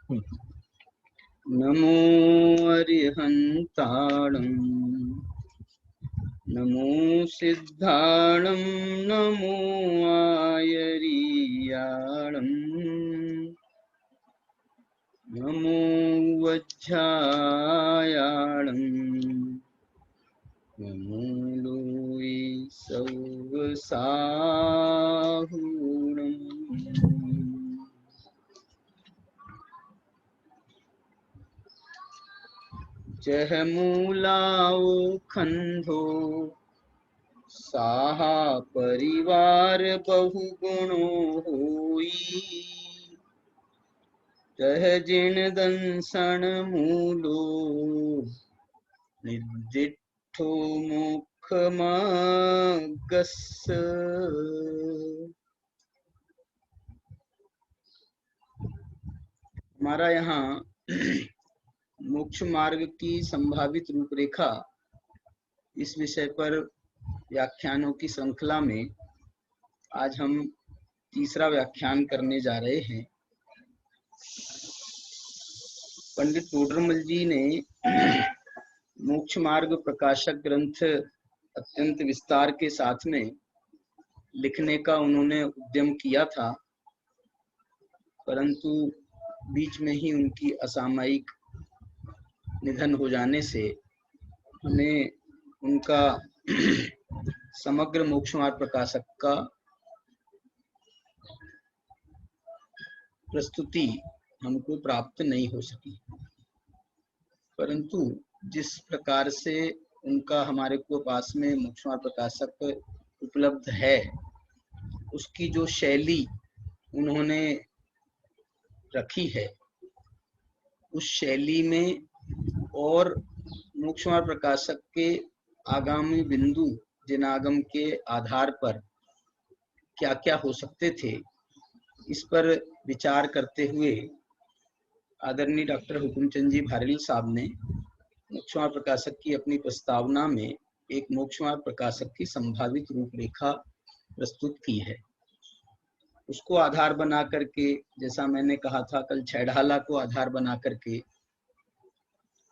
नमो अरिहन्ताणं नमो सिद्धाणं नमो आयरीयाणं नमो वज्झायाणं नमो लोई सव्वसाहुणम्। जह मूलाओ खंधो साहा परिवार बहुगुणो होई, तह जिन दंसन मूलो निर्दिठो मुख मागस। हमारा यहाँ मोक्ष मार्ग की संभावित रूपरेखा इस विषय पर व्याख्यानों की श्रृंखला में आज हम तीसरा व्याख्यान करने जा रहे हैं। पंडित टोडरमल जी ने मोक्ष मार्ग प्रकाशक ग्रंथ अत्यंत विस्तार के साथ में लिखने का उन्होंने उद्यम किया था, परंतु बीच में ही उनकी असामयिक निधन हो जाने से हमें उनका समग्र मोक्ष मार्ग प्रकाशक का प्रस्तुति हमको प्राप्त नहीं हो सकी। परंतु जिस प्रकार से उनका हमारे को पास में मोक्ष मार्ग प्रकाशक उपलब्ध है, उसकी जो शैली उन्होंने रखी है, उस शैली में और मोक्ष मार्ग प्रकाशक के आगामी बिंदु जिनागम के आधार पर क्या क्या हो सकते थे, इस पर विचार करते हुए आदरणीय डॉक्टर हुकुमचंद जी भारेल साहब ने मोक्ष मार्ग प्रकाशक की अपनी प्रस्तावना में एक मोक्ष मार्ग प्रकाशक की संभावित रूपरेखा प्रस्तुत की है। उसको आधार बना करके, जैसा मैंने कहा था कल, छैढाला को आधार बना करके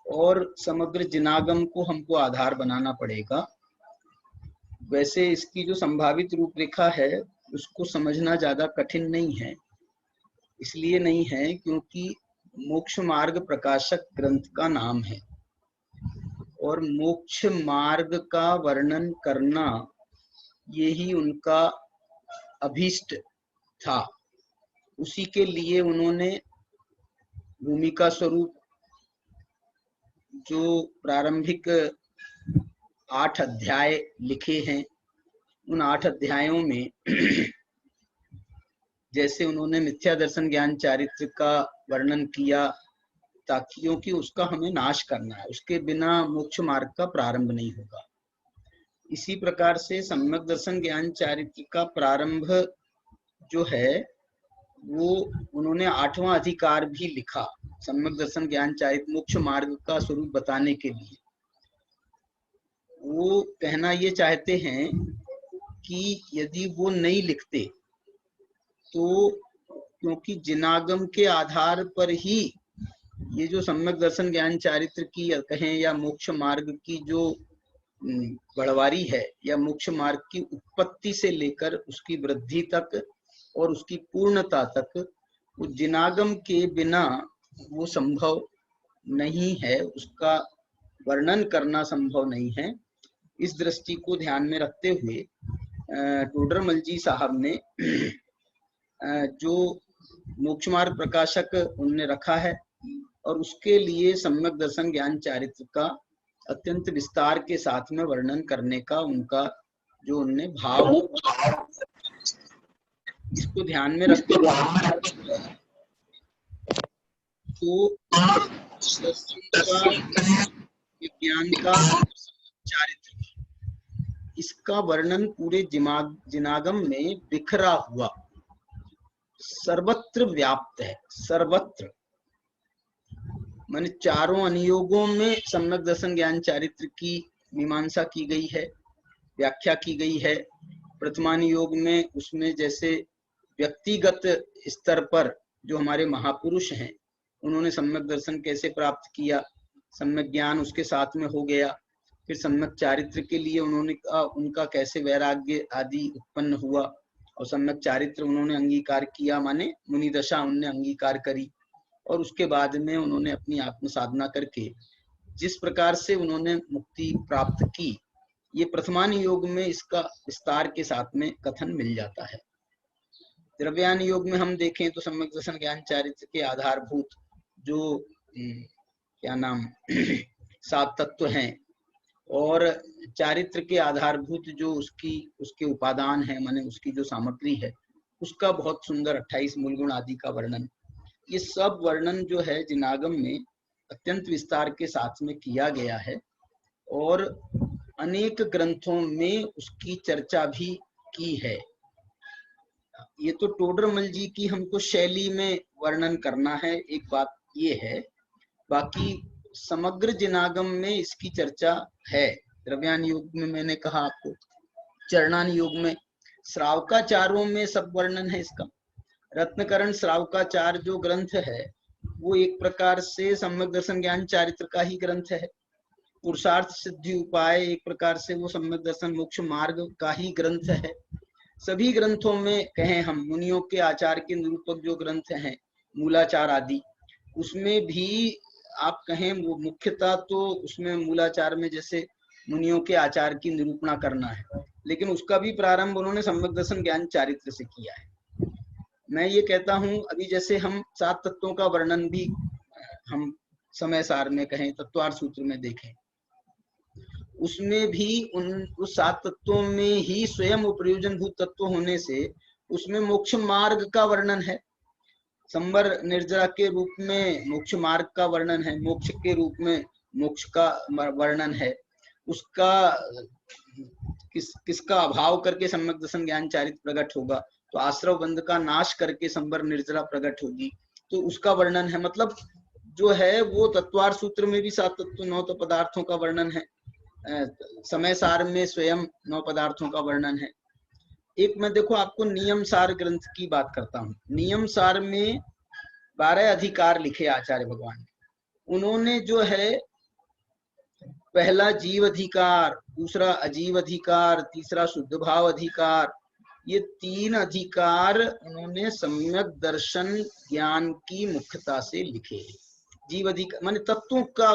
और समग्र जिनागम को हमको आधार बनाना पड़ेगा। वैसे इसकी जो संभावित रूपरेखा है उसको समझना ज्यादा कठिन नहीं है। इसलिए नहीं है क्योंकि मोक्ष मार्ग प्रकाशक ग्रंथ का नाम है और मोक्ष मार्ग का वर्णन करना यही उनका अभीष्ट था। उसी के लिए उन्होंने भूमिका स्वरूप जो प्रारंभिक 8 अध्याय लिखे हैं, उन 8 अध्यायों में जैसे उन्होंने मिथ्या दर्शन ज्ञान चारित्र का वर्णन किया, ताकि क्योंकि उसका हमें नाश करना है, उसके बिना मोक्ष मार्ग का प्रारंभ नहीं होगा। इसी प्रकार से सम्यक दर्शन ज्ञान चारित्र का प्रारंभ जो है वो उन्होंने 8वां अधिकार भी लिखा, सम्यक दर्शन ज्ञान चारित्र मोक्ष मार्ग का स्वरूप बताने के लिए। वो कहना ये चाहते हैं कि यदि वो नहीं लिखते तो, क्योंकि जिनागम के आधार पर ही ये जो सम्यक दर्शन ज्ञान चारित्र की कहें या मोक्ष मार्ग की जो बढ़वारी है, या मोक्ष मार्ग की उत्पत्ति से लेकर उसकी वृद्धि तक और उसकी पूर्णता तक, वो जिनागम के बिना वो संभव नहीं है, उसका वर्णन करना संभव नहीं है। इस दृष्टि को ध्यान में रखते हुए टोडरमल जी साहब ने जो मोक्ष मार्ग प्रकाशक उन्होंने रखा है और उसके लिए सम्यक दर्शन ज्ञान चारित्र का अत्यंत विस्तार के साथ में वर्णन करने का उनका जो उनने भाव, इसको ध्यान में रखते तो विज्ञान का चारित्र, इसका वर्णन पूरे जिनागम में बिखरा हुआ सर्वत्र व्याप्त है। सर्वत्र माने चारों अनुयोगों में सम्यक दर्शन ज्ञान चारित्र की मीमांसा की गई है, व्याख्या की गई है। प्रथमानुयोग में उसमें जैसे व्यक्तिगत स्तर पर जो हमारे महापुरुष हैं उन्होंने सम्यक दर्शन कैसे प्राप्त किया, सम्यक ज्ञान उसके साथ में हो गया, फिर सम्यक चारित्र के लिए उन्होंने उनका कैसे वैराग्य आदि उत्पन्न हुआ, और सम्यक चारित्र उन्होंने अंगीकार किया, माने मुनि दशा उन्होंने अंगीकार करी, और उसके बाद में उन्होंने अपनी आत्म साधना करके जिस प्रकार से उन्होंने मुक्ति प्राप्त की, ये प्रथमान योग में इसका विस्तार के साथ में कथन मिल जाता है। द्रव्यान योग में हम देखें तो सम्यक दर्शन ज्ञान चारित्र के आधारभूत जो क्या नाम 7 तत्व हैं, और चारित्र के आधारभूत जो उसके उपादान है, माने उसकी जो सामग्री है, उसका बहुत सुंदर 28 मूल गुण आदि का वर्णन, ये सब वर्णन जो है जिनागम में अत्यंत विस्तार के साथ में किया गया है, और अनेक ग्रंथों में उसकी चर्चा भी की है। ये तो टोडरमल जी की हमको शैली में वर्णन करना है, एक बात ये है, बाकी समग्र जिनागम में इसकी चर्चा है। द्रव्यान योग में मैंने कहा आपको, चरणान योग में, श्रावकाचारों में सब वर्णन है इसका। रत्नकरण श्रावकाचार जो ग्रंथ है वो एक प्रकार से सम्यक दर्शन ज्ञान चारित्र का ही ग्रंथ है। पुरुषार्थ सिद्धि उपाय एक प्रकार से वो सम्यक दर्शन मोक्ष मार्ग का ही ग्रंथ है। सभी ग्रंथों में कहें हम, मुनियों के आचार के निरूपक जो ग्रंथ हैं, मूलाचार आदि, उसमें भी आप कहें वो मुख्यतः तो उसमें मूलाचार में जैसे मुनियों के आचार की निरूपणा करना है, लेकिन उसका भी प्रारंभ उन्होंने सम्यक दर्शन ज्ञान चारित्र से किया है। मैं ये कहता हूं, अभी जैसे हम 7 तत्वों का वर्णन भी हम समय सार में कहें, तत्वार्थ सूत्र में देखें, उसमें भी उस 7 तत्वों में ही स्वयं प्रयोजन भूत तत्व होने से उसमें मोक्ष मार्ग का वर्णन है, संबर निर्जरा के रूप में मोक्ष मार्ग का वर्णन है, मोक्ष के रूप में मोक्ष का वर्णन है, उसका किसका अभाव करके सम्यक दर्शन ज्ञान चारित्र प्रकट होगा, तो आश्रव बंध का नाश करके संबर निर्जरा प्रकट होगी, तो उसका वर्णन है। मतलब जो है वो तत्वार्थ सूत्र में भी 7 तत्व 9 पदार्थों का वर्णन है, समय सार में स्वयं 9 पदार्थों का वर्णन है। एक मैं देखो आपको नियम सार ग्रंथ की बात करता हूँ। नियम सार में 12 अधिकार लिखे आचार्य भगवान ने। उन्होंने जो है पहला जीव अधिकार, दूसरा अजीव अधिकार, तीसरा शुद्ध भाव अधिकार, ये 3 अधिकार उन्होंने सम्यक दर्शन ज्ञान की मुख्यता से लिखे। जीव अधिकार माने तत्वों का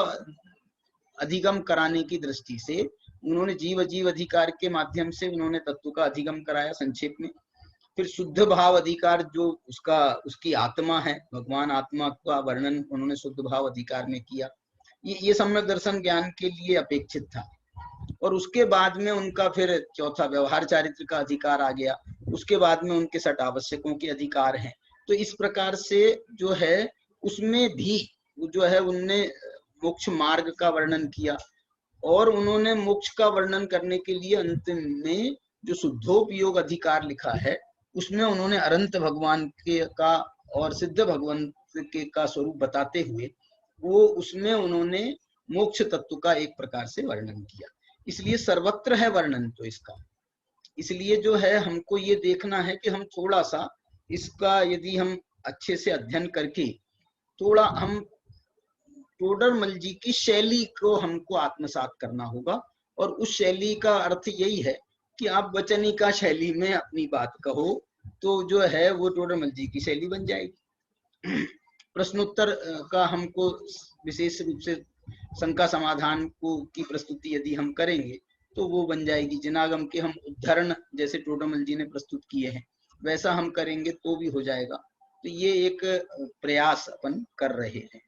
अधिगम कराने की दृष्टि से उन्होंने जीव अजीव अधिकार के माध्यम से उन्होंने तत्व का अधिगम कराया संक्षेप में। फिर शुद्ध भाव अधिकार जो उसकी आत्मा है, भगवान आत्मा का वर्णन उन्होंने शुद्ध भाव अधिकार में किया। ये सम्यक दर्शन ज्ञान के लिए अपेक्षित था। और उसके बाद में उनका फिर चौथा व्यवहार चारित्र का अधिकार आ गया। उसके बाद में उनके 6 आवश्यकों के अधिकार हैं। तो इस प्रकार से जो है उसमें भी जो है उनने मोक्ष मार्ग का वर्णन किया, और उन्होंने मोक्ष का वर्णन करने के लिए अंतिम में जो शुद्धोपयोग अधिकार लिखा है उसमें उन्होंने अनंत भगवान के का और सिद्ध भगवंत के का स्वरूप बताते हुए वो उसमें उन्होंने मोक्ष तत्व का एक प्रकार से वर्णन किया। इसलिए सर्वत्र है वर्णन तो इसका। इसलिए जो है हमको ये देखना है कि हम थोड़ा सा इसका यदि हम अच्छे से अध्ययन करके थोड़ा हम टोडरमल जी की शैली को हमको आत्मसात करना होगा। और उस शैली का अर्थ यही है कि आप वचनिका शैली में अपनी बात कहो तो जो है वो टोडरमल जी की शैली बन जाएगी। प्रश्नोत्तर का हमको विशेष रूप से शंका समाधान की प्रस्तुति यदि हम करेंगे तो वो बन जाएगी। जिनागम के हम उदाहरण जैसे टोडरमल जी ने प्रस्तुत किए हैं वैसा हम करेंगे तो भी हो जाएगा। तो ये एक प्रयास अपन कर रहे हैं।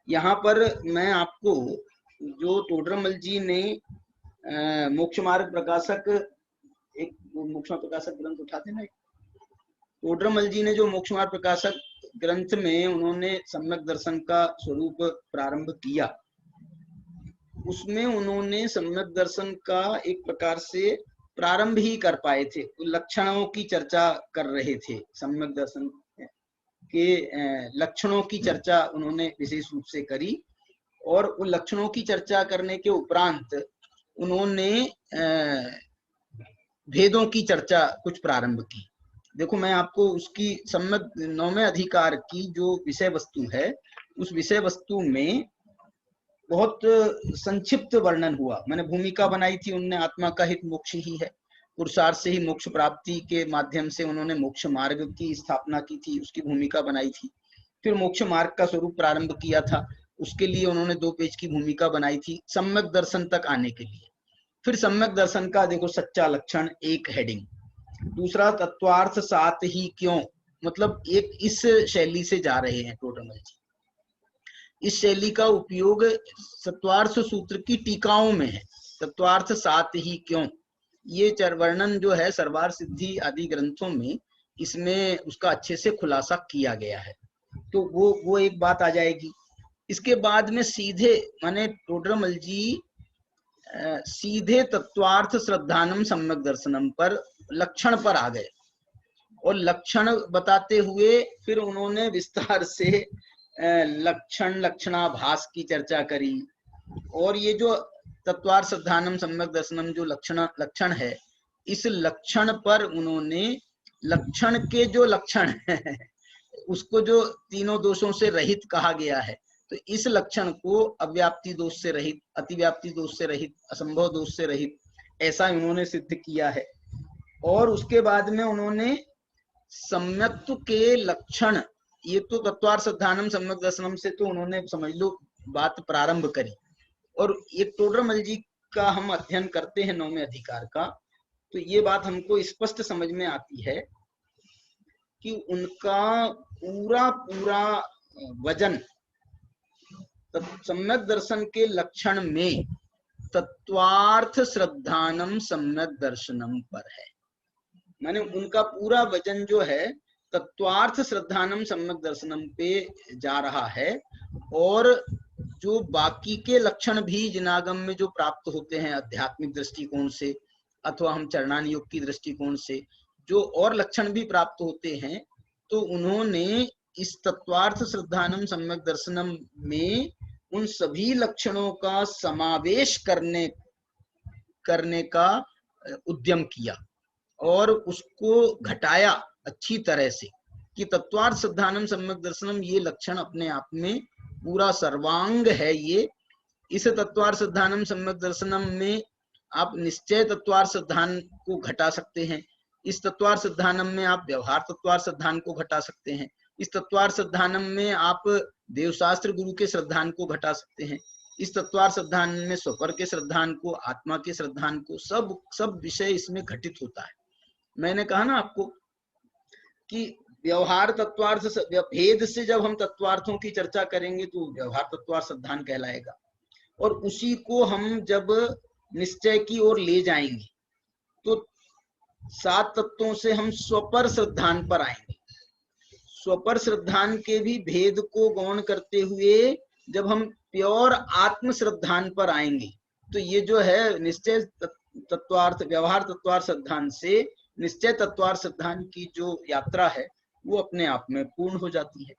यहाँ पर मैं आपको जो टोडरमल जी ने मोक्ष मार्ग प्रकाशक, एक मोक्ष मार्ग प्रकाशक ग्रंथ उठाते ना, टोडरमल जी ने जो मोक्ष मार्ग प्रकाशक ग्रंथ में उन्होंने सम्यक दर्शन का स्वरूप प्रारंभ किया, उसमें उन्होंने सम्यक दर्शन का एक प्रकार से प्रारंभ ही कर पाए थे। लक्षणों की चर्चा कर रहे थे, सम्यक दर्शन के लक्षणों की चर्चा उन्होंने विशेष रूप से करी। और उन लक्षणों की चर्चा करने के उपरांत उन्होंने भेदों की चर्चा कुछ प्रारंभ की। देखो मैं आपको उसकी सम्यक नौवें अधिकार की जो विषय वस्तु है, उस विषय वस्तु में बहुत संक्षिप्त वर्णन हुआ। मैंने भूमिका बनाई थी, उनने आत्मा का हित मोक्ष ही है, पुरुषार्थ से ही मोक्ष प्राप्ति के माध्यम से उन्होंने मोक्ष मार्ग की स्थापना की थी, उसकी भूमिका बनाई थी। फिर मोक्ष मार्ग का स्वरूप प्रारंभ किया था, उसके लिए उन्होंने 2 पेज की भूमिका बनाई थी सम्यक दर्शन तक आने के लिए। फिर सम्यक दर्शन का देखो सच्चा लक्षण एक हेडिंग, दूसरा तत्वार्थ साथ ही क्यों, मतलब एक इस शैली से जा रहे हैं टोडरमल जी। इस शैली का उपयोग तत्वार्थ सूत्र की टीकाओं में है। तत्वार्थ साथ ही क्यों, ये वर्णन जो है सर्वार सिद्धि आदि ग्रंथों में, इसमें उसका अच्छे से खुलासा किया गया है। तो वो एक बात आ जाएगी। इसके बाद में सीधे माने टोडरमल जी सीधे तत्वार्थ श्रद्धानम सम्यक दर्शनम पर लक्षण पर आ गए, और लक्षण बताते हुए फिर उन्होंने विस्तार से लक्षण लक्षणाभास की चर्चा करी। और ये जो तत्वार्थ श्रद्धानम सम्यक दर्शनम जो लक्षण है, इस लक्षण पर उन्होंने लक्षण के जो लक्षण है उसको जो तीनों दोषों से रहित कहा गया है, तो इस लक्षण को अव्याप्ति दोष से रहित, अतिव्याप्ति दोष से रहित, असंभव दोष से रहित, ऐसा उन्होंने सिद्ध किया है। और उसके बाद में उन्होंने सम्यक्त्व के लक्षण, ये तो तत्वार्थ श्रद्धानम सम्यक दर्शनम से तो उन्होंने समझ लो बात प्रारंभ करी। और एक टोडरमल जी का हम अध्ययन करते हैं 9वें अधिकार का, तो ये बात हमको स्पष्ट समझ में आती है कि उनका पूरा वजन सम्यक दर्शन के लक्षण में तत्वार्थ श्रद्धानम सम्यक दर्शनम पर है। माने उनका पूरा वजन जो है तत्वार्थ श्रद्धानम सम्यक दर्शनम पे जा रहा है। और जो बाकी के लक्षण भी जिनागम में जो प्राप्त होते हैं आध्यात्मिक दृष्टिकोण से अथवा हम चरणान योग की दृष्टिकोण से जो और लक्षण भी प्राप्त होते हैं, तो उन्होंने इस तत्वार्थ श्रद्धानम सम्यक दर्शनम में उन सभी लक्षणों का समावेश करने का उद्यम किया और उसको घटाया अच्छी तरह से कि तत्वार्थ श्रद्धानम सम्यक दर्शनम ये लक्षण अपने आप में पूरा सर्वांग है। ये इस तत्वार्थ श्रद्धानम सम्यक दर्शनम में आप निश्चय तत्वार्थ श्रद्धान को घटा सकते हैं, इस तत्वार्थ श्रद्धानम में आप व्यवहार तत्वार्थ श्रद्धान को घटा सकते हैं, इस तत्वार्थ श्रद्धानम में आप देवशास्त्र गुरु के श्रद्धान को घटा सकते हैं, इस तत्वार्थ श्रद्धान में स्वपर के श्रद्धान को, आत्मा के श्रद्धान को, सब विषय इसमें घटित होता है। मैंने कहा ना आपको कि व्यवहार तत्वार्थ भेद से जब हम तत्वार्थों की चर्चा करेंगे तो व्यवहार तत्वार्थ श्रद्धान कहलाएगा, और उसी को हम जब निश्चय की ओर ले जाएंगे तो 7 तत्वों से हम स्वपर श्रद्धान पर आएंगे। स्वपर श्रद्धान के भी भेद को गौण करते हुए जब हम प्योर आत्म श्रद्धान पर आएंगे, तो ये जो है निश्चय तत्वार्थ व्यवहार तत्वार्थ श्रद्धान से निश्चय तत्वार्थ श्रद्धान की जो यात्रा है वो अपने आप में पूर्ण हो जाती है।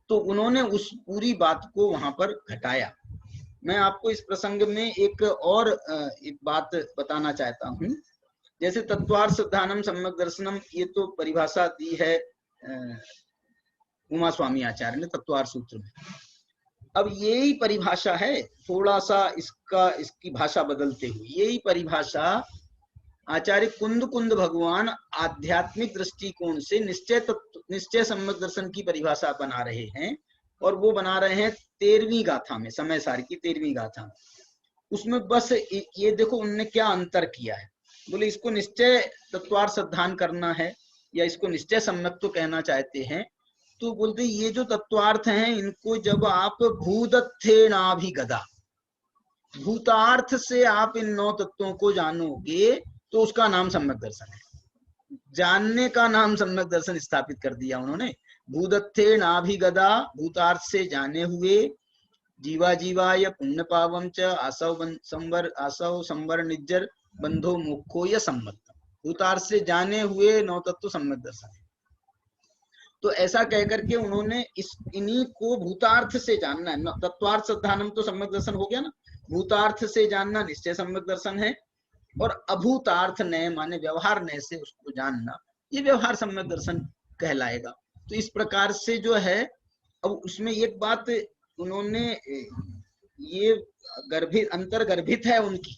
तो उन्होंने उस पूरी बात को वहां पर घटाया। मैं आपको इस प्रसंग में एक बात बताना चाहता हूँ। जैसे तत्वार्थ श्रद्धानम सम्यक दर्शनम, ये तो परिभाषा दी है उमा स्वामी आचार्य ने तत्वार्थ सूत्र में। अब यही परिभाषा है, थोड़ा सा इसकी भाषा बदलते हुए यही परिभाषा आचार्य कुंद भगवान आध्यात्मिक दृष्टिकोण से निश्चय सम्यक दर्शन की परिभाषा बना रहे हैं, और वो बना रहे हैं 13वीं गाथा में, समय सार की 13वीं गाथा में। उसमें बस ये देखो उन्होंने क्या अंतर किया है। बोले इसको निश्चय तत्वार्थ श्रद्धान करना है या इसको निश्चय सम्यक तो कहना चाहते हैं, तो बोलते ये जो तत्वार्थ हैं इनको जब आप भूदत्थेनाभिगदा, भूतार्थ से आप इन 9 तत्वों को जानोगे तो उसका नाम सम्यक दर्शन है। जानने का नाम सम्यक दर्शन स्थापित कर दिया उन्होंने। भूदत्थेनाभिगदा, भूतार्थ से जाने हुए, जीवा जीवाय पुण्य पावम च आसव संवर निज्जर बंधो मुखो या सम्मत, भूतार्थ से जाने हुए 9 तत्व सम्यक दर्शन है। तो ऐसा कहकर के उन्होंने इन्हीं को भूतार्थ से जानना है। तत्वार्थ श्रद्धानम तो सम्यक दर्शन हो गया ना, भूतार्थ से जानना निश्चय सम्यक दर्शन है, और अभूतार्थ नय माने व्यवहार नय से उसको जानना ये व्यवहार सम्यक दर्शन कहलाएगा। तो इस प्रकार से जो है, अब उसमें एक बात उन्होंने ये अंतर्गर्भित है उनकी,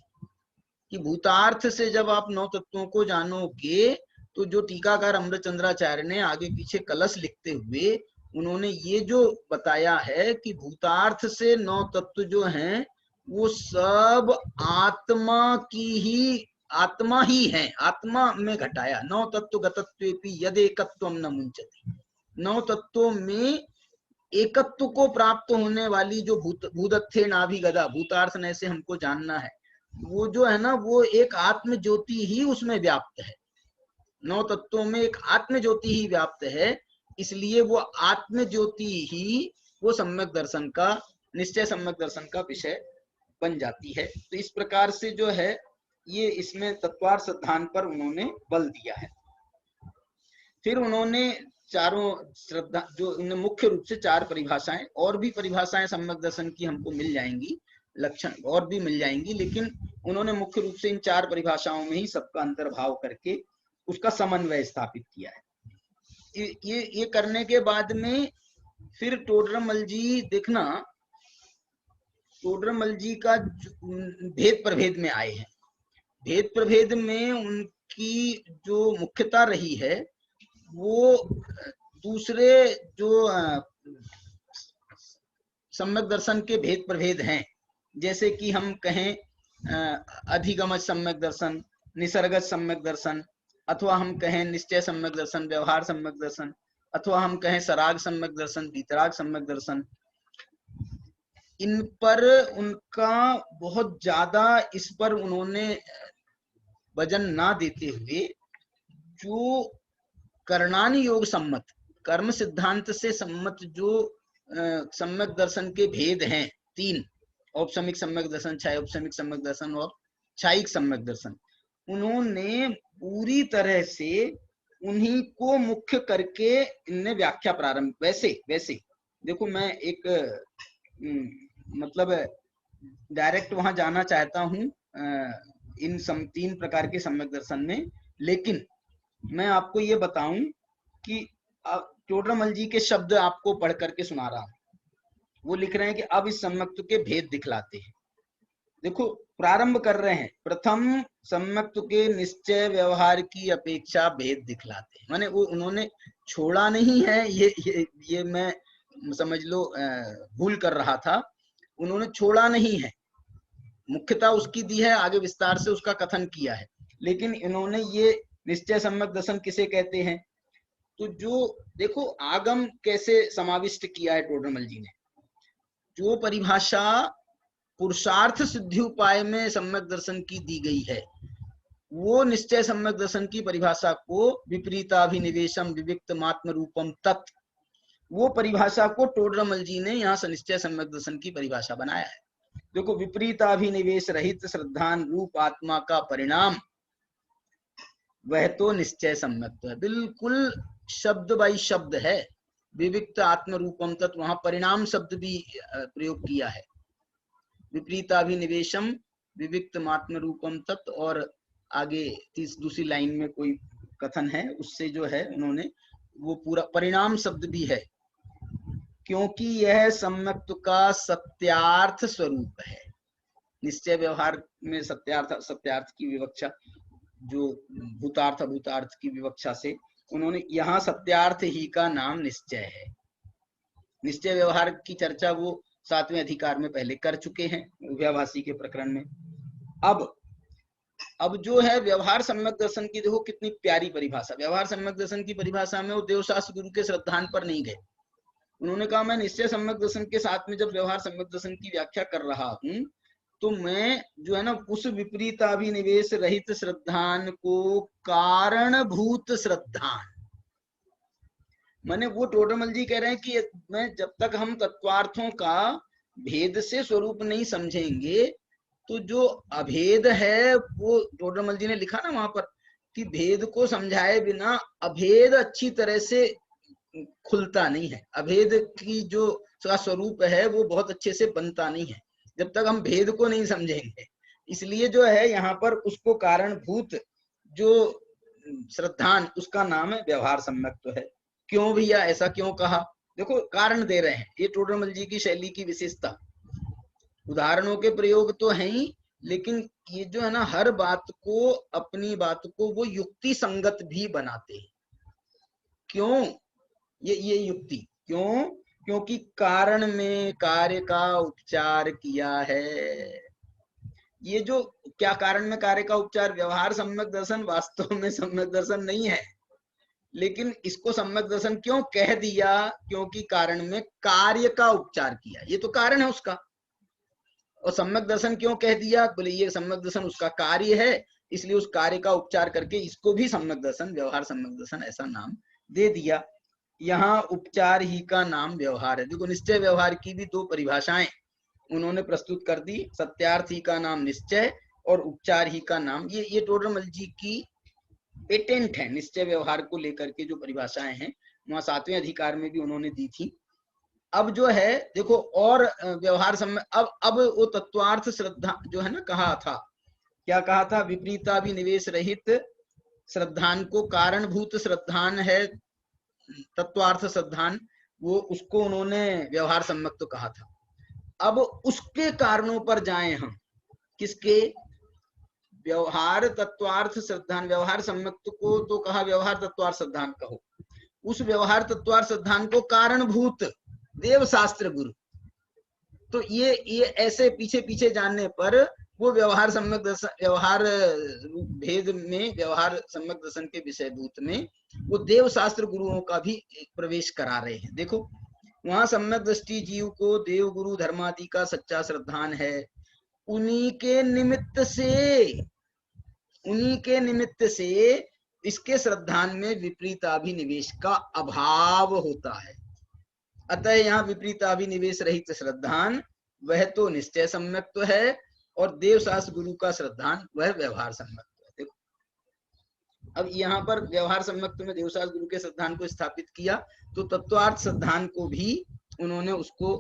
कि भूतार्थ से जब आप 9 तत्वों को जानोगे, तो जो टीकाकार अमृतचंद्राचार्य ने आगे पीछे कलश लिखते हुए उन्होंने ये जो बताया है कि भूतार्थ से 9 तत्व जो हैं वो सब आत्मा ही है, आत्मा में घटाया। 9 तत्व गतत्वेपि यदेकत्वम न मुंचति। 9 तत्वों में एकत्व को प्राप्त होने वाली जो भूदत्थे नाभि गदा, भूतार्थ ने से हमको जानना है, वो जो है ना, वो एक आत्म ज्योति ही उसमें व्याप्त है। 9 तत्वों में एक आत्म ज्योति ही व्याप्त है, इसलिए वो आत्म ज्योति ही वो सम्यक दर्शन का, निश्चय सम्यक दर्शन का विषय बन जाती है। तो इस प्रकार से जो है ये इसमें तत्वार्थ सिद्धांत पर उन्होंने बल दिया है। फिर उन्होंने चारों श्रद्धा जो मुख्य रूप से 4 परिभाषाएं, और भी परिभाषाएं सम्यक दर्शन की हमको मिल जाएंगी, लक्षण और भी मिल जाएंगी, लेकिन उन्होंने मुख्य रूप से इन 4 परिभाषाओं में ही सबका अंतर्भाव करके उसका समन्वय स्थापित किया है। ये करने के बाद में फिर टोडरमल जी, देखना टोडरमल जी का भेद प्रभेद में आए हैं। भेद प्रभेद में उनकी जो मुख्यता रही है वो दूसरे जो सम्यक दर्शन के भेद प्रभेद हैं, जैसे कि हम कहें अधिगमज सम्यक दर्शन, निसर्गज सम्यक दर्शन, अथवा हम कहें निश्चय सम्यक दर्शन, व्यवहार सम्यक दर्शन, अथवा हम कहें सराग सम्यक दर्शन, वीतराग सम्यक दर्शन। इन पर उनका बहुत ज्यादा, इस पर उन्होंने वजन ना देते हुए जो कर्णानि योग सम्मत, कर्म सिद्धांत से सम्मत जो सम्यक दर्शन के भेद हैं 3, औपसमिक सम्यक दर्शन, छायोपसमिक सम्यक दर्शन और छायिक सम्यक दर्शन, उन्होंने पूरी तरह से उन्हीं को मुख्य करके इनने व्याख्या प्रारंभ। वैसे देखो, मैं एक मतलब डायरेक्ट वहां जाना चाहता हूं इन 3 प्रकार के सम्यक दर्शन में, लेकिन मैं आपको ये बताऊं कि टोडरमल जी के शब्द आपको पढ़ करके सुना रहा हूं। वो लिख रहे हैं कि अब इस सम्यक्त्व के भेद दिखलाते हैं। देखो, प्रारंभ कर रहे हैं, प्रथम सम्यक्त्व के निश्चय व्यवहार की अपेक्षा भेद दिखलाते हैं। माने वो उन्होंने छोड़ा नहीं है, ये मैं समझ लो भूल कर रहा था। उन्होंने छोड़ा नहीं है, मुख्यता उसकी दी है, आगे विस्तार से उसका कथन किया है, लेकिन इन्होंने ये निश्चय सम्यक दर्शन किसे कहते हैं, तो जो देखो आगम कैसे समाविष्ट किया है टोडरमल जी ने। जो परिभाषा पुरुषार्थ सिद्धि उपाय में सम्यक दर्शन की दी गई है, वो निश्चय सम्यक दर्शन की परिभाषा को विपरीताभिनिवेशम विविक्त मात्म रूपम तत्, वो परिभाषा को टोडरमल जी ने यहाँ से निश्चय सम्यक दर्शन की परिभाषा बनाया है। देखो, विपरीताभिनिवेश रहित श्रद्धान रूप आत्मा का परिणाम वह तो निश्चय सम्यक है, बिल्कुल शब्द बाई शब्द है। विविक्त आत्म रूपम तत्, वहां परिणाम शब्द भी प्रयोग किया है। विपरीताभिनिवेशम विविक्त आत्म रूपम तत्, और आगे दूसरी लाइन में कोई कथन है, उससे जो है उन्होंने वो पूरा परिणाम शब्द भी है, क्योंकि यह सम्यक्त्व का सत्यार्थ स्वरूप है। निश्चय व्यवहार में सत्यार्थ की विवक्षा, जो भूतार्थ की विवक्षा से उन्होंने यहाँ सत्यार्थ ही का नाम निश्चय है। निश्चय व्यवहार की चर्चा वो 7वें अधिकार में पहले कर चुके हैं, उभयाभासी के प्रकरण में। अब जो है व्यवहार सम्यक दर्शन की, देखो कितनी प्यारी परिभाषा। व्यवहार सम्यक दर्शन की परिभाषा में वो देवशास्त्र गुरु के श्रद्धान पर नहीं गए। उन्होंने कहा मैं निश्चय सम्यक दर्शन के साथ में जब व्यवहार सम्यक दर्शन की व्याख्या कर रहा हूं, तो मैं जो है ना उस विपरीताभिनिवेश रहित श्रद्धान को कारणभूत श्रद्धान, माने वो टोडरमल जी कह रहे हैं कि मैं जब तक हम तत्वार्थों का भेद से स्वरूप नहीं समझेंगे, तो जो अभेद है, वो टोडरमल जी ने लिखा ना वहां पर कि भेद को समझाए बिना अभेद अच्छी तरह से खुलता नहीं है। अभेद की जो स्वरूप है वो बहुत अच्छे से बनता नहीं है जब तक हम भेद को नहीं समझेंगे। इसलिए जो है यहाँ पर उसको कारणभूत जो श्रद्धान, उसका नाम है व्यवहार सम्यक्त्व है। क्यों भैया, ऐसा क्यों कहा? देखो कारण दे रहे हैं, ये टोडरमल जी की शैली की विशेषता। उदाहरणों के प्रयोग तो है ही, लेकिन ये जो है ना, हर बात को, अपनी बात को वो युक्ति संगत भी बनाते हैं। क्यों ये युक्ति क्यों? क्योंकि कारण में कार्य का उपचार किया है। ये जो क्या कारण में कार्य का उपचार, व्यवहार सम्यक दर्शन वास्तव में सम्यक दर्शन नहीं है, लेकिन इसको सम्यक दर्शन क्यों कह दिया? क्योंकि कारण में कार्य का उपचार किया, ये तो कारण है उसका। और सम्यक दर्शन क्यों कह दिया? बोले ये सम्यक दर्शन उसका कार्य है, इसलिए उस कार्य का उपचार करके इसको भी सम्यक दर्शन, व्यवहार सम्यक दर्शन ऐसा नाम दे दिया। यहाँ उपचार ही का नाम व्यवहार है। देखो, निश्चय व्यवहार की भी दो परिभाषाएं उन्होंने प्रस्तुत कर दी। सत्यार्थ ही का नाम निश्चय और उपचार ही का नाम, ये टोडरमल जी की पेटेंट है। निश्चय व्यवहार को लेकर के जो परिभाषाएं हैं, वहां 7वें अधिकार में भी उन्होंने दी थी। अब जो है देखो, और व्यवहार समय, अब वो तत्वार्थ श्रद्धा जो है ना, कहा था, क्या कहा था? विपरीताभिनिवेश रहित श्रद्धान को कारणभूत श्रद्धान है तत्वार्थ श्रद्धान, वो उसको उन्होंने व्यवहार सम्यक तो कहा था। अब उसके कारणों पर जाएं हम, किसके? व्यवहार तत्वार्थ श्रद्धान, व्यवहार सम्यक को तो कहा व्यवहार तत्वार्थ श्रद्धान कहो, उस व्यवहार तत्वार्थ श्रद्धान को कारणभूत देव शास्त्र गुरु। तो ये ऐसे पीछे पीछे जानने पर वो व्यवहार सम्यक दर्शन, व्यवहार भेद में, व्यवहार सम्यक दर्शन के विषय भूत में वो देव शास्त्र गुरुओं का भी प्रवेश करा रहे हैं। देखो, वहां सम्यक दृष्टि जीव को देव गुरु धर्मादि का सच्चा श्रद्धान है। उन्हीं के निमित्त से इसके श्रद्धान में विपरीताभिनिवेश का अभाव होता है। अतः यहाँ विपरीताभिनिवेश रहित श्रद्धान वह तो निश्चय सम्यक्त्व है, और देवशास्त्र गुरु का श्रद्धान वह व्यवहार सम्यक्त्व है। देखो, अब यहाँ पर व्यवहार सम्यक्त्व में देवशास्त्र गुरु के श्रद्धान को स्थापित किया, तो तत्वार्थ श्रद्धान को भी उन्होंने उसको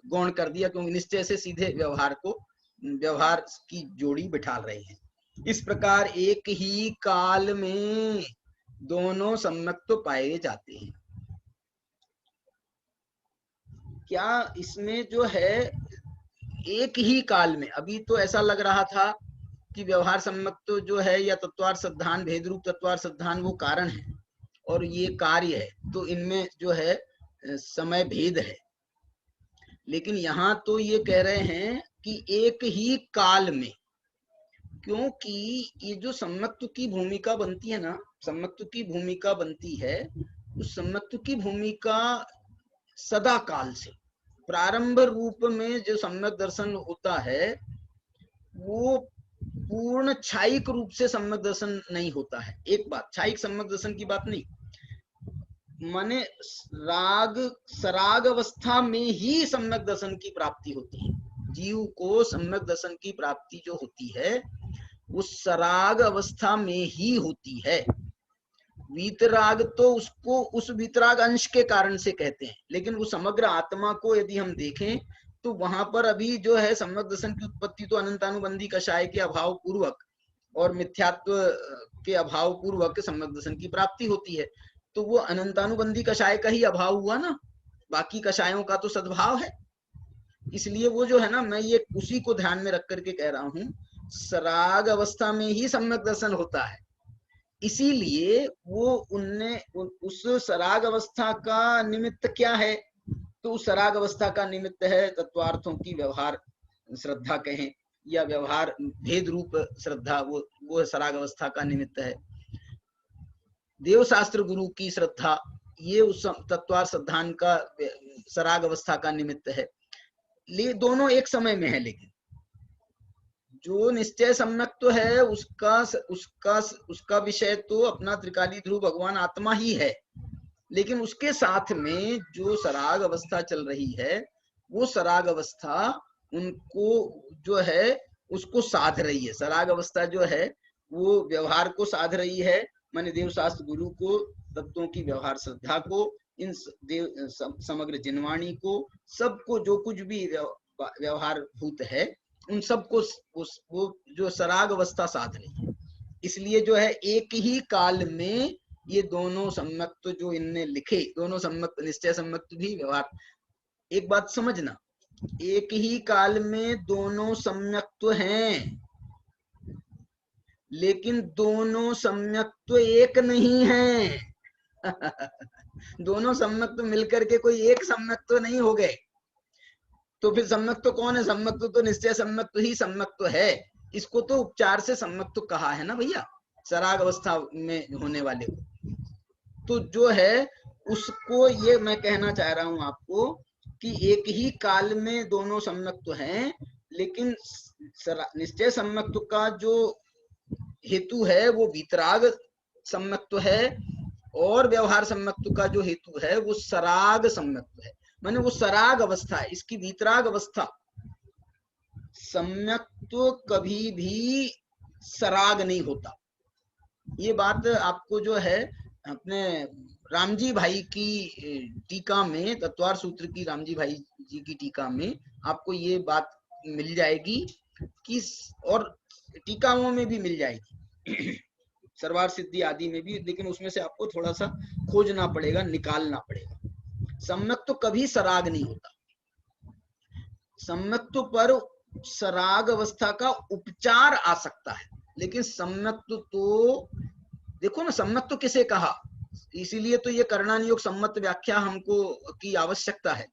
गौण कर दिया, क्योंकि निश्चय से सीधे व्यवहार को, व्यवहार की जोड़ी बिठा रहे हैं। इस प्रकार एक ही काल में दोनों सम्यक्त्व पाए जाते हैं। क्या इसमें जो है एक ही काल में, अभी तो ऐसा लग रहा था कि व्यवहार सम्यक्त्व जो है या तत्वार्थ श्रद्धान, भेद रूप तत्वार्थ श्रद्धान वो कारण है और ये कार्य है, तो इनमें जो है समय भेद है। लेकिन यहाँ तो ये कह रहे हैं कि एक ही काल में, क्योंकि ये जो सम्यक्त्व की भूमिका बनती है ना, सम्यक्त्व की भूमिका बनती है, उस सम्यक्त्व की भूमिका सदा काल से, प्रारंभ रूप में जो सम्यक दर्शन होता है वो पूर्ण छायिक रूप से सम्यक दर्शन नहीं होता है। एक बात, छायिक सम्यक दर्शन की बात नहीं, माने सराग अवस्था में ही सम्यक दर्शन की प्राप्ति होती है। जीव को सम्यक दर्शन की प्राप्ति जो होती है उस सराग अवस्था में ही होती है। वीतराग तो उसको उस वीतराग अंश के कारण से कहते हैं, लेकिन वो समग्र आत्मा को यदि हम देखें तो वहां पर अभी जो है सम्यक दर्शन की उत्पत्ति तो अनंतानुबंधी कषाय के अभाव पूर्वक और मिथ्यात्व के अभाव पूर्वक सम्यक दर्शन की प्राप्ति होती है। तो वो अनंतानुबंधी कषाय का ही अभाव हुआ ना, बाकी कषायों का तो सद्भाव है। इसलिए वो जो है ना, मैं ये उसी को ध्यान में रख करके कह रहा हूँ, सराग अवस्था में ही सम्यक दर्शन होता है। इसीलिए वो उनने उस सराग अवस्था का निमित्त क्या है, तो उस सराग अवस्था का निमित्त है तत्वार्थों की व्यवहार श्रद्धा कहें या व्यवहार भेद रूप श्रद्धा, वो सराग अवस्था का निमित्त है। देव शास्त्र गुरु की श्रद्धा ये उस तत्वार्थ श्रद्धान का सराग अवस्था का निमित्त है। दोनों एक समय में है, लेकिन जो निश्चय सम्यक्त्व है उसका विषय तो अपना त्रिकाली ध्रुव भगवान आत्मा ही है, लेकिन उसके साथ में जो सराग अवस्था चल रही है वो सराग अवस्था उनको जो है उसको साध रही है। सराग अवस्था जो है वो व्यवहार को साध रही है, माने देव शास्त्र गुरु को, तत्वों की व्यवहार श्रद्धा को, इन समग्र जिनवाणी को, सबको जो कुछ भी व्यवहार भूत है उन सबको वो जो सराग अवस्था साध रही है। इसलिए जो है एक ही काल में ये दोनों सम्यक्त जो इनने लिखे, दोनों सम्यक्त, निश्चय सम्यक्त भी व्यवहार, एक बात समझना, एक ही काल में दोनों सम्यक्त हैं, लेकिन दोनों सम्यक्त एक नहीं है। दोनों सम्यक्त मिलकर के कोई एक सम्यक्त नहीं हो गए। तो फिर सम्यक्त कौन है? सम्यक्त तो निश्चय सम्यक्त ही सम्यक्त है। इसको तो उपचार से सम्यक्त कहा है ना भैया, सराग अवस्था में होने वाले को। तो जो है उसको ये मैं कहना चाह रहा हूं आपको कि एक ही काल में दोनों सम्यक्त हैं, लेकिन निश्चय सम्यक्त का जो हेतु है वो वीतराग सम्यक्त है, और व्यवहार सम्यक्त का जो हेतु है वो सराग सम्यक्त है, माने वो सराग अवस्था है। इसकी वीतराग अवस्था, सम्यक्त कभी भी सराग नहीं होता। ये बात आपको जो है अपने रामजी भाई की टीका में, तत्वार सूत्र की रामजी भाई जी की टीका में आपको ये बात मिल जाएगी कि, और टीकाओं में भी मिल जाएगी, सर्वार सिद्धि आदि में भी, लेकिन उसमें से आपको थोड़ा सा खोजना पड़ेगा, निकालना पड़ेगा। सम्यक्त तो कभी सराग नहीं होता। सम्यक्त पर सराग अवस्था का उपचार आ सकता है, लेकिन सम्यक्त तो देखो ना, सम्यक्त तो किसे कहा, इसीलिए तो ये कर्णानुयोग सम्मत व्याख्या हमको की आवश्यकता है।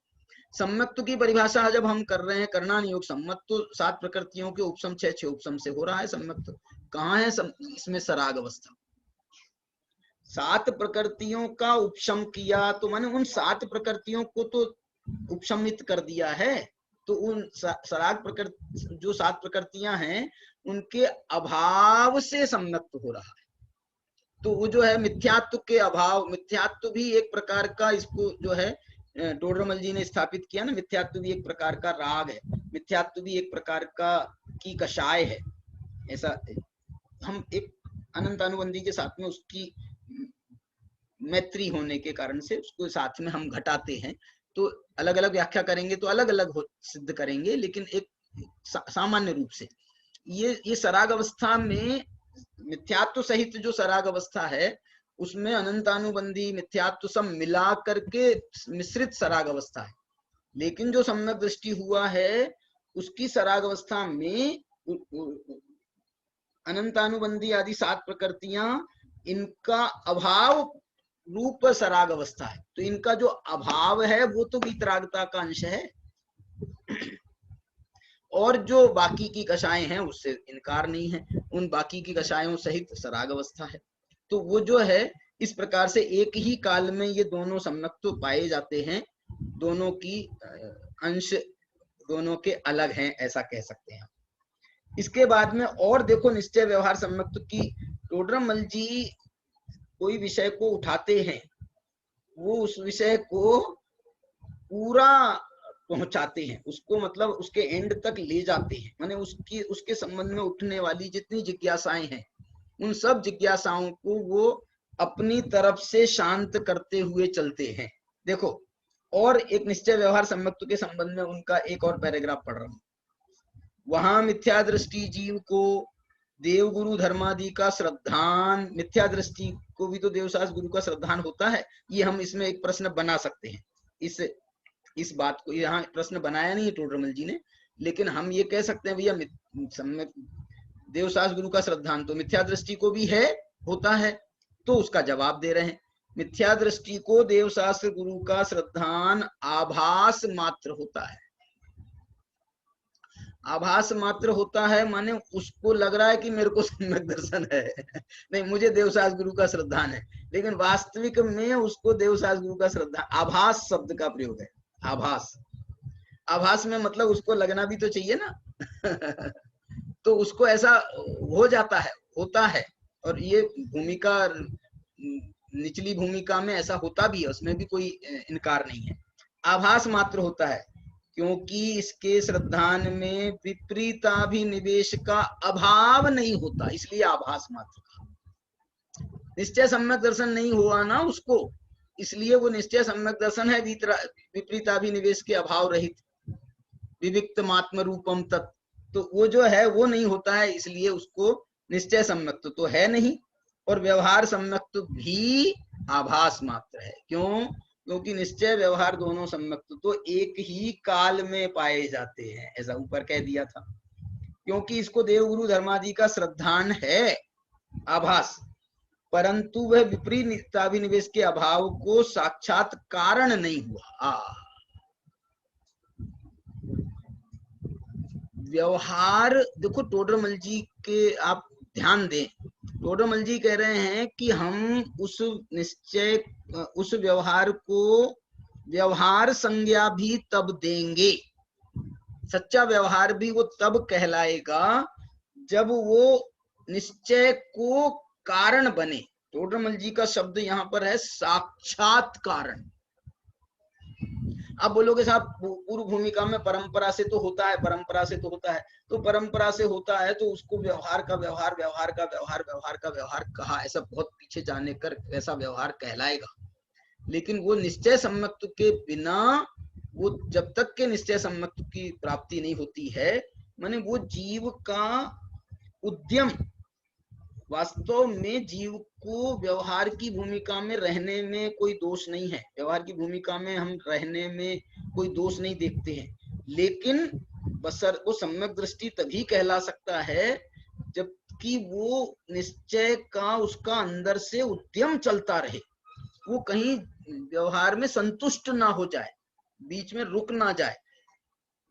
सम्यक्त की परिभाषा जब हम कर रहे हैं कर्णानुयोग सम्मत, तो 7 प्रकृतियों के उपसम 6 उपसम से हो रहा है सम्यक्त। कहाँ है इसमें सराग अवस्था? 7 प्रकृतियों का उपशम किया तो माने उन 7 प्रकृतियों को तो उपशमित कर दिया है, तो उन सराग प्रकृति जो 7 प्रकृतियां हैं उनके अभाव से सम्यक्त हो रहा है। तो वो जो है मिथ्यात्व के अभाव, मिथ्यात्व भी एक प्रकार का, इसको जो है टोडरमल जी ने स्थापित किया ना, मिथ्यात्व भी एक प्रकार का राग है, मिथ्यात्व भी एक प्रकार का की कषाय है। ऐसा हम एक अनंत अनुबंधी के साथ में उसकी मैत्री होने के कारण से उसको साथ में हम घटाते हैं, तो अलग अलग व्याख्या करेंगे तो अलग अलग सिद्ध करेंगे, लेकिन एक सामान्य रूप से ये सराग अवस्था में मिथ्यात्व सहित जो सराग अवस्था है उसमें अनंतानुबंधी मिथ्यात्व सब मिला करके मिश्रित सराग अवस्था है। लेकिन जो सम्यक दृष्टि हुआ है उसकी सराग अवस्था में अनंतानुबंधी आदि 7 प्रकृतियां, इनका अभाव रूप सराग अवस्था है, तो इनका जो अभाव है वो तो वीतरागता का अंश है, और जो बाकी की कषाएं हैं उससे इनकार नहीं है, उन बाकी की कषायों सहित सराग अवस्था है। तो वो जो है इस प्रकार से एक ही काल में ये दोनों सम्यक्त तो पाए जाते हैं, दोनों की अंश दोनों के अलग हैं, ऐसा कह सकते हैं। इसके बाद में और देखो, निश्चय व्यवहार सम्यक्त की टोडरमल जी कोई विषय को उठाते हैं, वो उस विषय को पूरा पहुंचाते हैं, उसको मतलब उसके एंड तक ले जाते हैं, माने उसके संबंध में उठने वाली जितनी जिज्ञासाएं हैं उन सब जिज्ञासाओं को वो अपनी तरफ से शांत करते हुए चलते हैं। देखो, और एक निश्चय व्यवहार सम्यक्त के संबंध में उनका एक और पैराग्राफ पढ़ रहा हूं। वहां मिथ्या दृष्टि जीव को देवगुरु धर्मादि का श्रद्धान, मिथ्या दृष्टि को भी तो देवशास्त्र गुरु का श्रद्धान होता है। ये हम इसमें एक प्रश्न बना सकते हैं, इस बात को यहाँ प्रश्न बनाया नहीं है टोडरमल जी ने, लेकिन हम ये कह सकते हैं भैया देवशास्त्र गुरु का श्रद्धान तो मिथ्या दृष्टि को भी है, होता है, तो उसका जवाब दे रहे हैं। मिथ्या दृष्टि को देवशास्त्र गुरु का श्रद्धान आभास मात्र होता है, आभास मात्र होता है, माने उसको लग रहा है कि मेरे को सम्यक दर्शन है, नहीं मुझे देवशास्त्र गुरु का श्रद्धान है, लेकिन वास्तविक में उसको देवशास्त्र गुरु का श्रद्धान, आभास शब्द का प्रयोग है, आभास। आभास में मतलब उसको लगना भी तो चाहिए ना। तो उसको ऐसा हो जाता है, होता है, और ये भूमिका निचली भूमिका में ऐसा होता भी है, उसमें भी कोई इनकार नहीं है। आभास मात्र होता है क्योंकि इसके श्रद्धान में विपरीताभिनिवेश का अभाव नहीं होता, इसलिए आभास मात्र का। निश्चय सम्यक दर्शन नहीं हुआ ना उसको, इसलिए वो निश्चय सम्यक दर्शन है विपरीताभिनिवेश के अभाव रहित, विविक्त मात्म रूपम तत्, तो वो जो है वो नहीं होता है, इसलिए उसको निश्चय सम्यक्त्व तो है नहीं, और व्यवहार सम्यक्त्व भी आभास मात्र है। क्यों? क्योंकि निश्चय व्यवहार दोनों सम्यक्त्व तो एक ही काल में पाए जाते हैं, ऐसा ऊपर कह दिया था। क्योंकि इसको देवगुरु धर्मादि का श्रद्धान है आभास, परंतु वह विपरीताभिनिवेश के अभाव को साक्षात कारण नहीं हुआ। व्यवहार देखो, टोडरमल जी के आप ध्यान दें, टोडरमल जी कह रहे हैं कि हम उस निश्चय, उस व्यवहार को व्यवहार संज्ञा भी तब देंगे, सच्चा व्यवहार भी वो तब कहलाएगा जब वो निश्चय को कारण बने। टोडरमल जी का शब्द यहाँ पर है साक्षात कारण। अब बोलोगे साहब पूर्व भूमिका में परंपरा से तो होता है, परंपरा से तो होता है, तो परंपरा से होता है तो उसको व्यवहार का व्यवहार, व्यवहार का व्यवहार, व्यवहार का व्यवहार कहा, ऐसा बहुत पीछे जाने कर ऐसा व्यवहार कहलाएगा। लेकिन वो निश्चय सम्यक्त्व के बिना, वो जब तक के निश्चय सम्यक्त्व की प्राप्ति नहीं होती है, माने वो जीव का उद्यम, वास्तव में जीव को व्यवहार की भूमिका में रहने में कोई दोष नहीं है, व्यवहार की भूमिका में हम रहने में कोई दोष नहीं देखते हैं, लेकिन बसर वो सम्यक दृष्टि तभी कहला सकता है जबकि वो निश्चय का उसका अंदर से उद्यम चलता रहे, वो कहीं व्यवहार में संतुष्ट ना हो जाए, बीच में रुक ना जाए।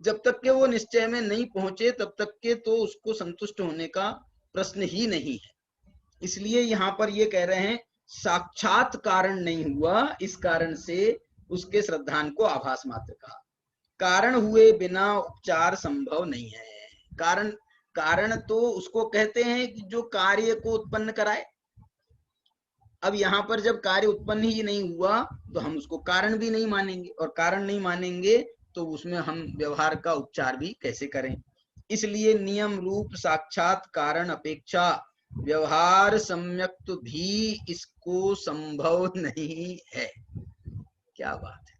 जब तक के वो निश्चय में नहीं पहुंचे तब तक के तो उसको संतुष्ट होने का प्रश्न ही नहीं है। इसलिए यहाँ पर ये कह रहे हैं साक्षात कारण नहीं हुआ, इस कारण से उसके श्रद्धान को आभास मात्र कहा। कारण हुए बिना उपचार संभव नहीं है। कारण, कारण तो उसको कहते हैं कि जो कार्य को उत्पन्न कराए। अब यहाँ पर जब कार्य उत्पन्न ही नहीं हुआ तो हम उसको कारण भी नहीं मानेंगे, और कारण नहीं मानेंगे तो उसमें हम व्यवहार का उपचार भी कैसे करें। इसलिए नियम रूप साक्षात कारण अपेक्षा व्यवहार सम्यक्त्व भी इसको संभव नहीं है। क्या बात है,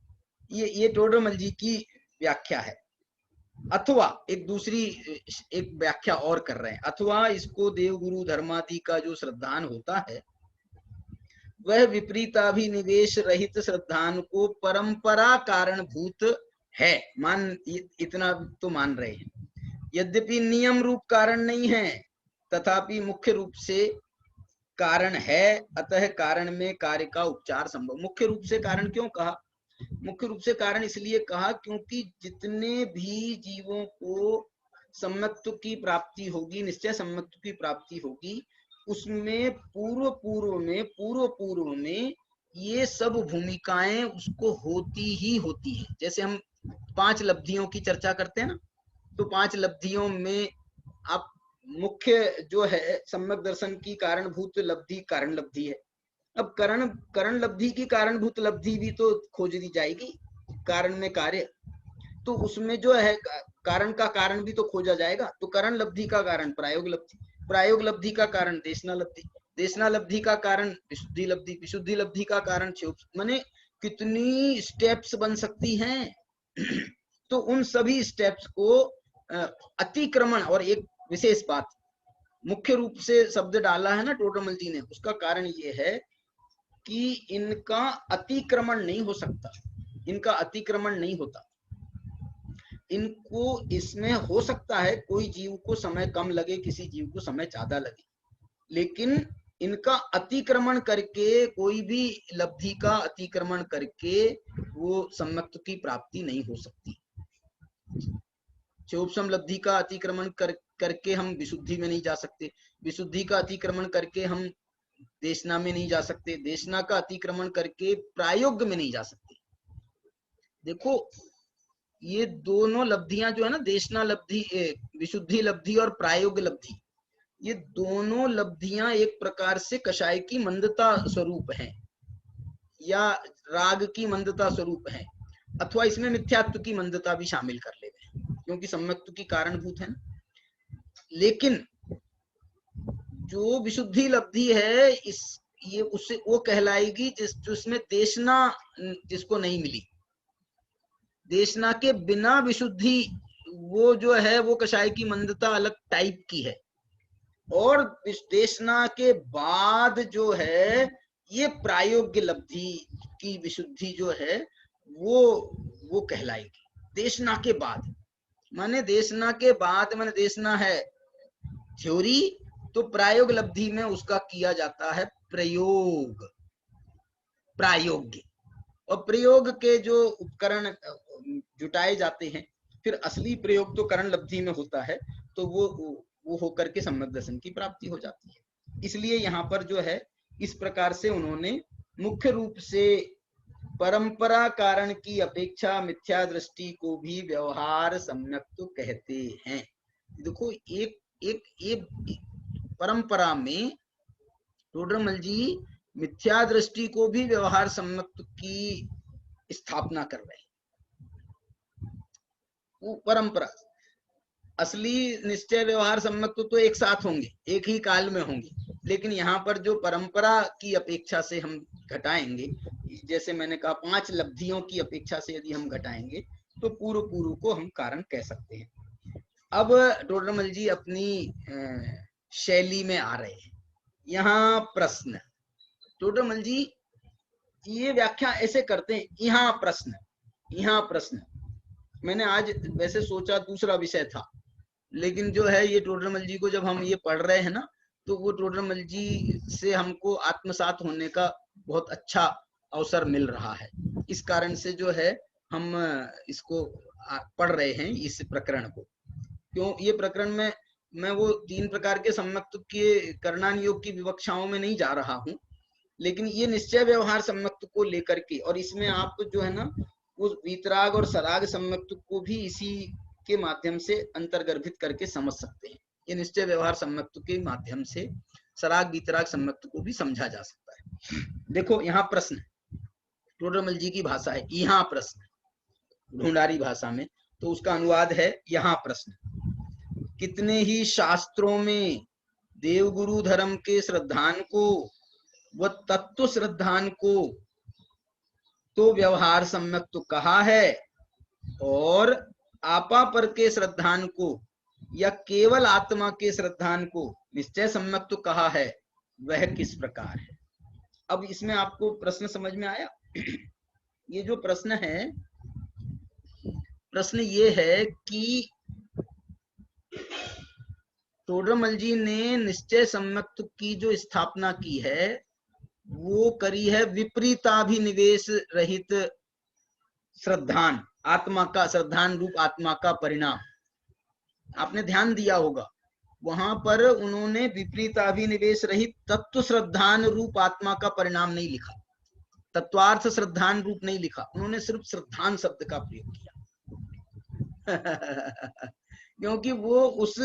ये टोडरमल जी की व्याख्या है। अथवा एक दूसरी एक व्याख्या और कर रहे हैं, अथवा इसको देवगुरु धर्मादि का जो श्रद्धान होता है वह विपरीताभिनिवेश रहित श्रद्धान को परंपरा कारणभूत है। मान इतना तो मान रहे हैं, यद्यपि नियम रूप कारण नहीं है तथापि मुख्य रूप से कारण है, अतः कारण में कार्य का उपचार संभव। मुख्य रूप से कारण क्यों कहा? मुख्य रूप से कारण इसलिए कहा क्योंकि जितने भी जीवों को सम्यक्त्व की प्राप्ति होगी, निश्चय सम्यक्त्व की प्राप्ति होगी, उसमें पूर्व में ये सब भूमिकाएं उसको होती ही होती है। जैसे हम 5 लब्धियों की चर्चा करते हैं ना, तो 5 लब्धियों में आप मुख्य जो है सम्यक दर्शन की कारणभूत लब्धि कारण लब्धि है। अब करण लब्धि की कारणभूत लब्धि भी तो खोज दी जाएगी, कारण में कार्य, तो उसमें जो है कारण का कारण भी तो खोजा जाएगा। तो करण लब्धि का कारण प्रायोग लब्धि, प्रायोग लब्धि का कारण देशना लब्धि, देशना लब्धि का कारण विशुद्धि लब्धि, विशुद्धि लब्धि का कारण माने कितनी स्टेप्स बन सकती हैं। तो उन सभी स्टेप्स को अतिक्रमण, और एक विशेष बात मुख्य रूप से शब्द डाला है ना टोडरमल जी ने, उसका कारण ये है कि इनका अतिक्रमण नहीं हो सकता, इनका अतिक्रमण नहीं होता। इनको इसमें हो सकता है कोई जीव को समय कम लगे, किसी जीव को समय ज्यादा लगे, लेकिन इनका अतिक्रमण करके, कोई भी लब्धि का अतिक्रमण करके वो सम्यक्त्व की प्राप्ति नहीं हो सकती। चौपसम लब्धि का अतिक्रमण करके हम विशुद्धि में नहीं जा सकते, विशुद्धि का अतिक्रमण करके हम देशना में नहीं जा सकते, देशना का अतिक्रमण करके प्रायोग में नहीं जा सकते। देखो ये दोनों लब्धियां जो है ना, देशना लब्धि, विशुद्धि लब्धि और प्रायोग लब्धि, ये दोनों लब्धियां एक प्रकार से कषाय की मंदता स्वरूप हैं, या राग की मंदता स्वरूप हैं, अथवा इसमें मिथ्यात्व की मंदता भी शामिल कर ले, क्योंकि सम्यक्त्व की कारणभूत है ना। लेकिन जो विशुद्धि लब्धि है, इस ये उससे वो कहलाएगी जिसमें देशना जिसको नहीं मिली, देशना के बिना विशुद्धि, वो जो है वो कषाय की मंदता अलग टाइप की है। और विश्लेषणा के बाद जो है ये प्रायोग्य लब्धि की विशुद्धि जो है वो कहलाएगी। देशना के बाद माने देशना के बाद माने देशना है थ्योरी, तो प्रायोग लब्धि में उसका किया जाता है प्रयोग, प्रायोग्य। और प्रयोग के जो उपकरण जुटाए जाते हैं, फिर असली प्रयोग तो करण लब्धि में होता है, तो वो होकर के सम्यक दर्शन की प्राप्ति हो जाती है। इसलिए यहाँ पर जो है इस प्रकार से उन्होंने मुख्य रूप से परंपरा कारण की अपेक्षा मिथ्या दृष्टि को भी व्यवहार सम्यक तो कहते हैं। देखो एक परंपरा में टोडरमल जी मिथ्या दृष्टि को भी व्यवहार सम्यक की स्थापना कर रहे हैं। वो परंपरा असली निश्चय व्यवहार सम्यक तो एक साथ होंगे, एक ही काल में होंगे, लेकिन यहाँ पर जो परंपरा की अपेक्षा से हम घटाएंगे, जैसे मैंने कहा 5 लब्धियों की अपेक्षा से यदि हम घटाएंगे तो पूर्व को हम कारण कह सकते हैं। अब टोडरमल जी अपनी शैली में आ रहे हैं। यहाँ प्रश्न, टोडरमल जी ये व्याख्या ऐसे करते हैं, यहाँ प्रश्न। मैंने आज वैसे सोचा दूसरा विषय था, लेकिन जो है ये टोडरमल जी को जब हम ये पढ़ रहे हैं ना, तो वो टोडरमल जी से हमको आत्मसात होने का बहुत अच्छा अवसर मिल रहा है। इस कारण से जो है हम इसको पढ़ रहे हैं इस प्रकरण को। क्यों ये प्रकरण में मैं वो 3 प्रकार के सम्यक्त के करणान योग की विवक्षाओं में नहीं जा रहा हूँ, लेकिन ये निश्चय व्यवहार सम्यक्त को लेकर के, और इसमें आप जो है ना उस वीतराग और सराग सम्यक्त को भी इसी के माध्यम से अंतर्गर्भित करके समझ सकते हैं। ये निश्चय व्यवहार सम्यक्त के माध्यम से सराग वीतराग सम्यक्त को भी समझा जा सकता है। देखो यहाँ प्रश्न, टोडरमल जी की भाषा है यहाँ प्रश्न, ढूंढारी भाषा में, तो उसका अनुवाद है यहाँ प्रश्न। कितने ही शास्त्रों में देवगुरु धर्म के श्रद्धान को व तत्व श्रद्धान को तो व्यवहार सम्यक तो कहा है, और आपा पर के श्रद्धान को या केवल आत्मा के श्रद्धान को निश्चय सम्यक तो कहा है। वह किस प्रकार है? अब इसमें आपको प्रश्न समझ में आया? ये जो प्रश्न है, प्रश्न ये है कि टोडरमल जी ने निश्चय सम्यक्त की जो स्थापना की है वो करी है विपरीताभिनिवेश रहित श्रद्धान, आत्मा का श्रद्धान रूप आत्मा का परिणाम। आपने ध्यान दिया होगा वहां पर उन्होंने विपरीताभिनिवेश रहित तत्व श्रद्धान रूप आत्मा का परिणाम नहीं लिखा, तत्वार्थ श्रद्धान रूप नहीं लिखा, उन्होंने सिर्फ श्रद्धान शब्द का प्रयोग किया। क्योंकि वो उस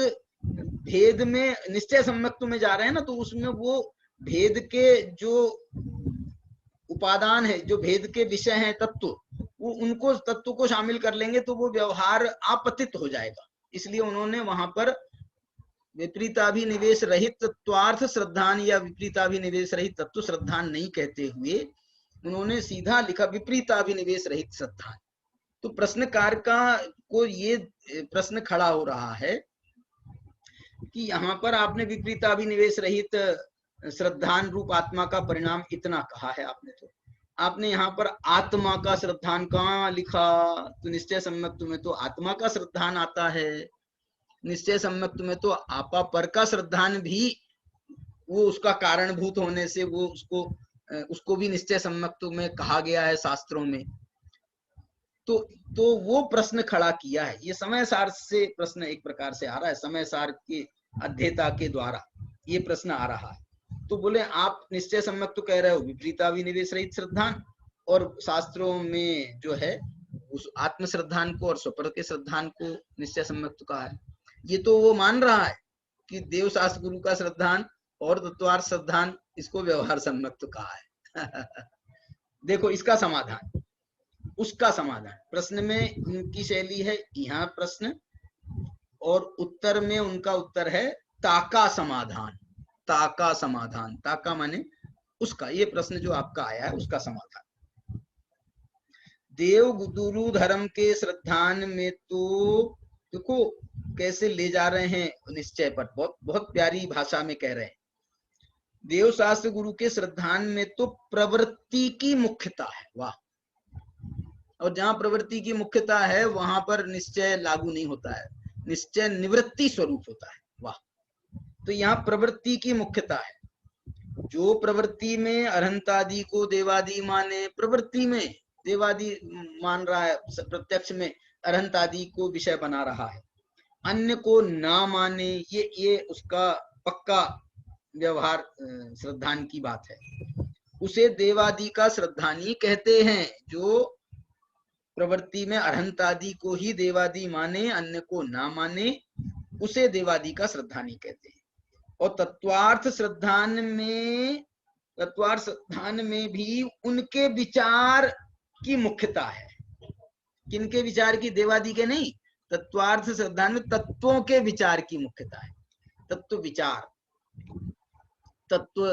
भेद में निश्चय सम्यक्त में जा रहे हैं ना, तो उसमें वो भेद के जो उपादान है, जो भेद के विषय हैं तत्व, वो उनको तत्व को शामिल कर लेंगे तो वो व्यवहार आपतित हो जाएगा। इसलिए उन्होंने वहां पर विपरीताभिनिवेश रहित तत्वार्थ श्रद्धान या विपरीताभिनिवेश रहित तत्व श्रद्धान नहीं कहते हुए उन्होंने सीधा लिखा विपरीताभिनिवेश रहित श्रद्धान। तो प्रश्नकार को ये प्रश्न खड़ा हो रहा है कि यहाँ पर आपने विपरीताभिनिवेश रहित श्रद्धान रूप आत्मा का परिणाम इतना कहा है आपने यहाँ पर आत्मा का श्रद्धान कहाँ लिखा? तो निश्चय सम्यक्त में तो आत्मा का श्रद्धान आता है, निश्चय सम्यक्त में तो आपा पर का श्रद्धान भी वो उसका कारणभूत होने से वो उसको भी निश्चय सम्यक्त में कहा गया है शास्त्रों में। तो वो प्रश्न खड़ा किया है। ये समय सार से प्रश्न एक प्रकार से आ रहा है, समय सार के अध्येता के द्वारा ये प्रश्न आ रहा है। तो बोले आप निश्चय सम्यक्त तो कह रहे हो विपरीताभिनिवेश रहित श्रद्धान, और शास्त्रों में जो है उस आत्म श्रद्धान को और स्वपर के श्रद्धान को निश्चय सम्यक्त कहा है। ये तो वो मान रहा है कि देव शास्त्र गुरु का श्रद्धान और तत्वार्थ श्रद्धान इसको व्यवहार सम्यक्त कहा है। देखो इसका समाधान, उसका समाधान प्रश्न में उनकी शैली है यहाँ प्रश्न, और उत्तर में उनका उत्तर है ताका समाधान। ताका समाधान, ताका माने उसका, ये प्रश्न जो आपका आया है उसका समाधान। देव गुरु धर्म के श्रद्धान में तो देखो कैसे ले जा रहे हैं निश्चय पर, बहुत बहुत प्यारी भाषा में कह रहे हैं। देव शास्त्र गुरु के श्रद्धान में तो प्रवृत्ति की मुख्यता है, वाह। और जहां प्रवृत्ति की मुख्यता है वहां पर निश्चय लागू नहीं होता है, निश्चय निवृत्ति स्वरूप होता है, वाह। तो यहाँ प्रवृत्ति की मुख्यता है। जो प्रवृत्ति में अरहंतादि को देवादि माने, प्रवृत्ति में देवादि मान रहा है, प्रत्यक्ष में अरहंतादि को विषय बना रहा है, अन्य को ना माने, ये उसका पक्का व्यवहार श्रद्धान की बात है, उसे देवादि का श्रद्धानी कहते हैं। जो प्रवृत्ति में अरहंतादि को ही देवादि माने, अन्य को ना माने, उसे देवादि का श्रद्धानी कहते हैं। और तत्वार्थ श्रद्धान में भी उनके विचार की मुख्यता है। किनके विचार की? देवादि के नहीं। तत्वार्थ श्रद्धान में तत्वों के विचार की मुख्यता है, तत्व विचार, तत्व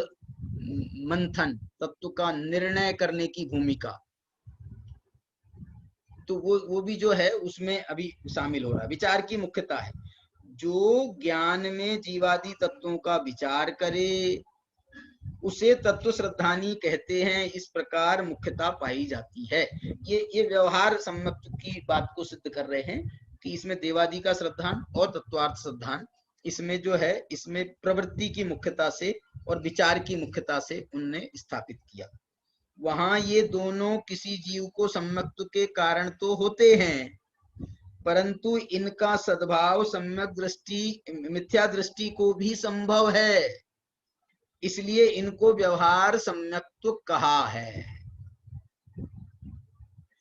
मंथन, तत्व का निर्णय करने की भूमिका, तो वो भी जो है उसमें अभी शामिल हो रहा है। विचार की मुख्यता है। जो ज्ञान में जीवादि तत्वों का विचार करे उसे तत्व श्रद्धानी कहते हैं। इस प्रकार मुख्यता पाई जाती है। ये व्यवहार सम्मत की बात को सिद्ध कर रहे हैं कि इसमें देवादि का श्रद्धान और तत्वार्थ श्रद्धान, इसमें जो है इसमें प्रवृत्ति की मुख्यता से और विचार की मुख्यता से उनने स्थापित किया। वहां ये दोनों किसी जीव को सम्यक्त्व के कारण तो होते हैं, परंतु इनका सद्भाव सम्यक दृष्टि, मिथ्या दृष्टि को भी संभव है, इसलिए इनको व्यवहार सम्यक्त्व कहा है।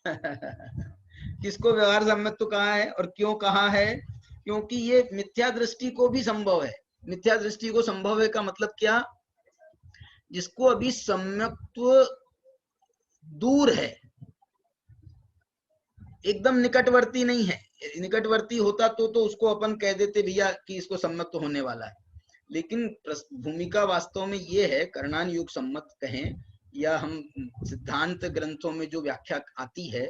किसको व्यवहार सम्यक्त्व कहा है और क्यों कहा है? क्योंकि ये मिथ्या दृष्टि को भी संभव है। मिथ्या दृष्टि को संभव है का मतलब क्या? जिसको अभी सम्यक्त्व दूर है, एकदम निकटवर्ती नहीं है। निकटवर्ती होता तो उसको अपन कह देते भैया कि इसको सम्मत होने वाला है, लेकिन भूमिका वास्तव में ये है, करणान योग सम्मत कहें या हम सिद्धांत ग्रंथों में जो व्याख्या आती है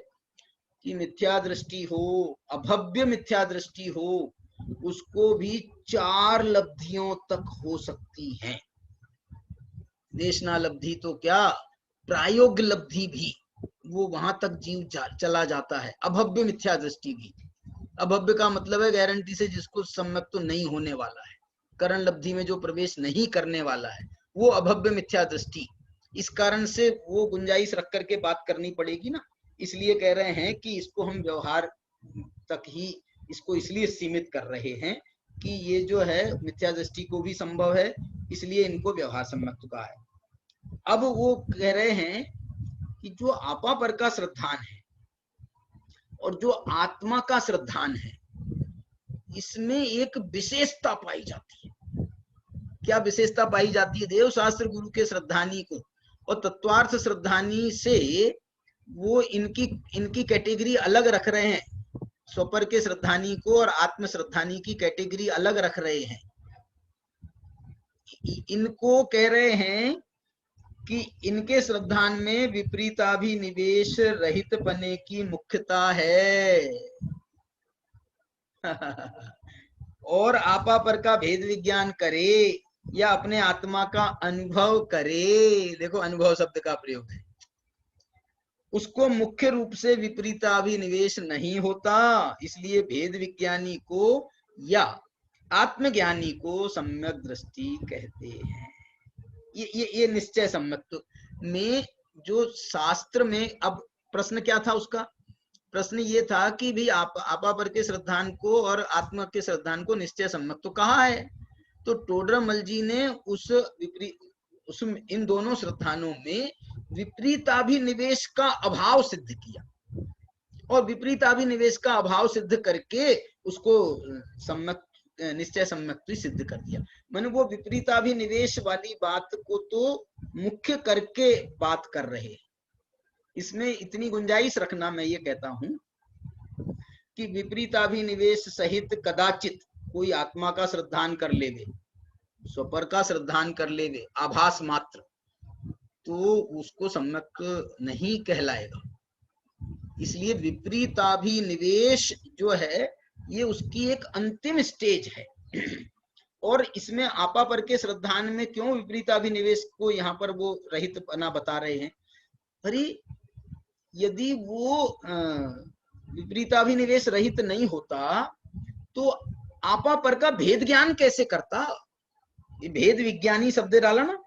कि मिथ्या दृष्टि हो, अभव्य मिथ्या दृष्टि हो, उसको भी 4 लब्धियों तक हो सकती है। देशना लब्धि तो क्या, प्रायोग्य लब्धि भी वो वहां तक जीव चला जाता है। अभव्य मिथ्या दृष्टि भी, अभव्य का मतलब है गारंटी से जिसको सम्यक तो नहीं होने वाला है, करण लब्धि में जो प्रवेश नहीं करने वाला है, वो अभव्य मिथ्या दृष्टि। इस कारण से वो गुंजाइश रख करके बात करनी पड़ेगी ना, इसलिए कह रहे हैं कि इसको हम व्यवहार तक ही इसको इसलिए सीमित कर रहे हैं कि ये जो है मिथ्या दृष्टि को भी संभव है, इसलिए इनको व्यवहार सम्यक कहा है। अब वो कह रहे हैं कि जो आपा पर का श्रद्धान है और जो आत्मा का श्रद्धान है, इसमें एक विशेषता पाई जाती है। क्या विशेषता पाई जाती है? देव शास्त्र गुरु के श्रद्धानी को और तत्वार्थ श्रद्धानी से वो इनकी कैटेगरी अलग रख रहे हैं। स्वपर के श्रद्धानी को और आत्म श्रद्धानी की कैटेगरी अलग रख रहे हैं। इनको कह रहे हैं कि इनके श्रद्धान में विपरीताभिनिवेश रहित पने की मुख्यता है। और आपा पर का भेद विज्ञान करे या अपने आत्मा का अनुभव करे, देखो अनुभव शब्द का प्रयोग है, उसको मुख्य रूप से विपरीताभिनिवेश नहीं होता, इसलिए भेद विज्ञानी को या आत्मज्ञानी को सम्यक दृष्टि कहते हैं। ये निश्चय सम्यक में जो शास्त्र में, अब प्रश्न क्या था उसका? प्रश्न ये था कि भी आपा पर के श्रद्धान को और आत्मा के श्रद्धान को निश्चय सम्यक तो कहा है। तो टोडरमल जी ने उस इन दोनों श्रद्धानों में विपरीताभिनिवेश का अभाव सिद्ध किया और विपरीताभिनिवेश का अभाव सिद्ध करके उसको सम्यक निश्चय सम्यक्त्व सिद्ध कर दिया। मैंने वो विपरीताभिनिवेश वाली बात को तो मुख्य करके बात कर रहे हैं। इसमें इतनी गुंजाइश रखना, मैं ये कहता हूं कि विपरीताभिनिवेश सहित कदाचित कोई आत्मा का श्रद्धान कर लेवे, स्वपर का श्रद्धान कर लेवे आभास मात्र, तो उसको सम्यक नहीं कहलाएगा। इसलिए विपरीताभिनिवेश जो है ये उसकी एक अंतिम स्टेज है। और इसमें आपा पर के श्रद्धान में क्यों विपरीताभिनिवेश को यहाँ पर वो रहित बना बता रहे हैं? अरे यदि वो विपरीताभिनिवेश रहित नहीं होता तो आपा पर का भेद ज्ञान कैसे करता? ये भेद विज्ञानी शब्द डाला ना,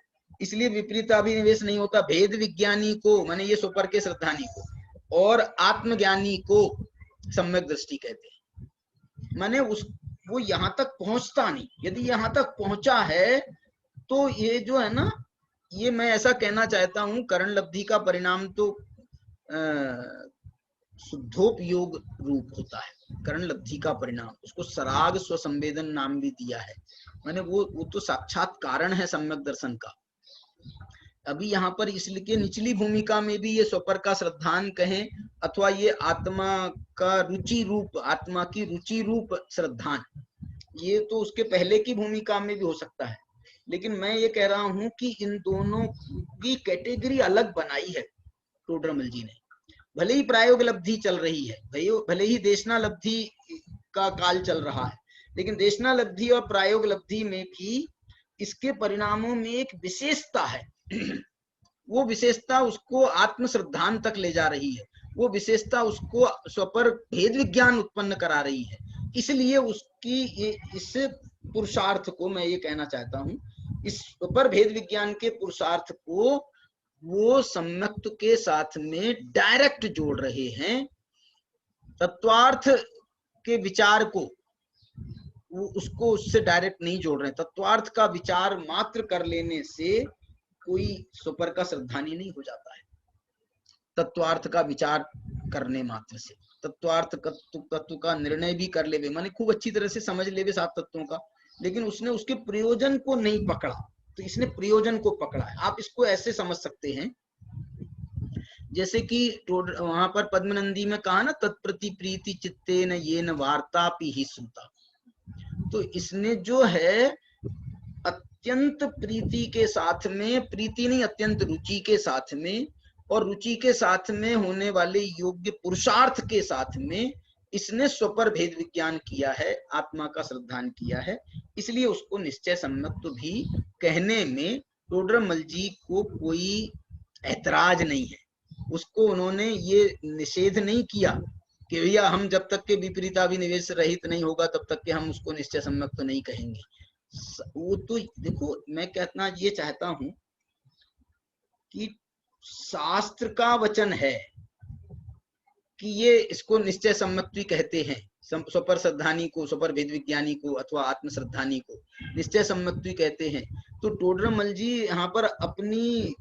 इसलिए विपरीताभिनिवेश नहीं होता। भेद विज्ञानी को माने ये सुपर के श्रद्धानी को और आत्मज्ञानी को सम्यक दृष्टि कहते हैं। माने उस वो यहाँ तक पहुंचता नहीं। यदि यहाँ तक पहुंचा है तो ये जो है ना, ये मैं ऐसा कहना चाहता हूं, करण लब्धि का परिणाम तो शुद्धोपयोग रूप होता है। करण लब्धि का परिणाम, उसको सराग स्वसंवेदन नाम भी दिया है। माने वो तो साक्षात कारण है सम्यक दर्शन का। अभी यहाँ पर इसलिए निचली भूमिका में भी ये स्वपर का श्रद्धान कहें अथवा ये आत्मा का रुचि रूप, आत्मा की रुचि रूप श्रद्धान, ये तो उसके पहले की भूमिका में भी हो सकता है। लेकिन मैं ये कह रहा हूं कि इन दोनों की कैटेगरी अलग बनाई है टोडरमल जी ने। भले ही प्रायोग लब्धि चल रही है, भले ही देशना लब्धि का काल चल रहा है, लेकिन देशना लब्धि और प्रायोग लब्धि में भी इसके परिणामों में एक विशेषता है। वो विशेषता उसको आत्म श्रद्धान तक ले जा रही है, वो विशेषता उसको स्वपर भेद विज्ञान उत्पन्न करा रही है। इसलिए उसकी इस पुरुषार्थ को मैं ये कहना चाहता हूं, इस स्वपर भेद विज्ञान के पुरुषार्थ को वो सम्यक्त्व के साथ में डायरेक्ट जोड़ रहे हैं। तत्वार्थ के विचार को वो उसको उससे डायरेक्ट नहीं जोड़ रहे हैं। तत्वार्थ का विचार मात्र कर लेने से कोई सुपर का श्रद्धानी नहीं हो जाता है। तत्वार्थ का विचार करने मात्र से, तत्वार्थ तत्व का निर्णय भी कर लेवे, माने खूब अच्छी तरह से समझ लेवे 7 तत्वों का, लेकिन उसने उसके प्रयोजन को नहीं पकड़ा, तो इसने प्रयोजन को पकड़ा है। आप इसको ऐसे समझ सकते हैं जैसे कि वहां पर पद्मनंदी में कहा ना, तत्प्रति प्रीति चित्तेन येन वार्तापि हि श्रुता। तो इसने जो है अत्यंत प्रीति के साथ में, प्रीति नहीं अत्यंत रुचि के साथ में, और रुचि के साथ में होने वाले योग्य पुरुषार्थ के साथ में इसने स्वपर भेद विज्ञान किया है, आत्मा का श्रद्धान किया है। इसलिए उसको निश्चय सम्यक्त्व भी कहने में टोडरमल जी को कोई ऐतराज नहीं है। उसको उन्होंने ये निषेध नहीं किया कि भैया हम जब तक के विपरीताभिनिवेश रहित नहीं होगा तब तक के हम उसको निश्चय सम्यक्त्व नहीं कहेंगे। वो तो देखो, मैं कहना ये चाहता हूं कि शास्त्र का वचन है कि ये इसको निश्चय सम्यक्त्व कहते हैं। स्वपर श्रद्धानी को, स्वपर भेद विज्ञानी को अथवा आत्म श्रद्धानी को निश्चय सम्यक्त्व कहते हैं। तो टोडरमल जी यहाँ पर अपनी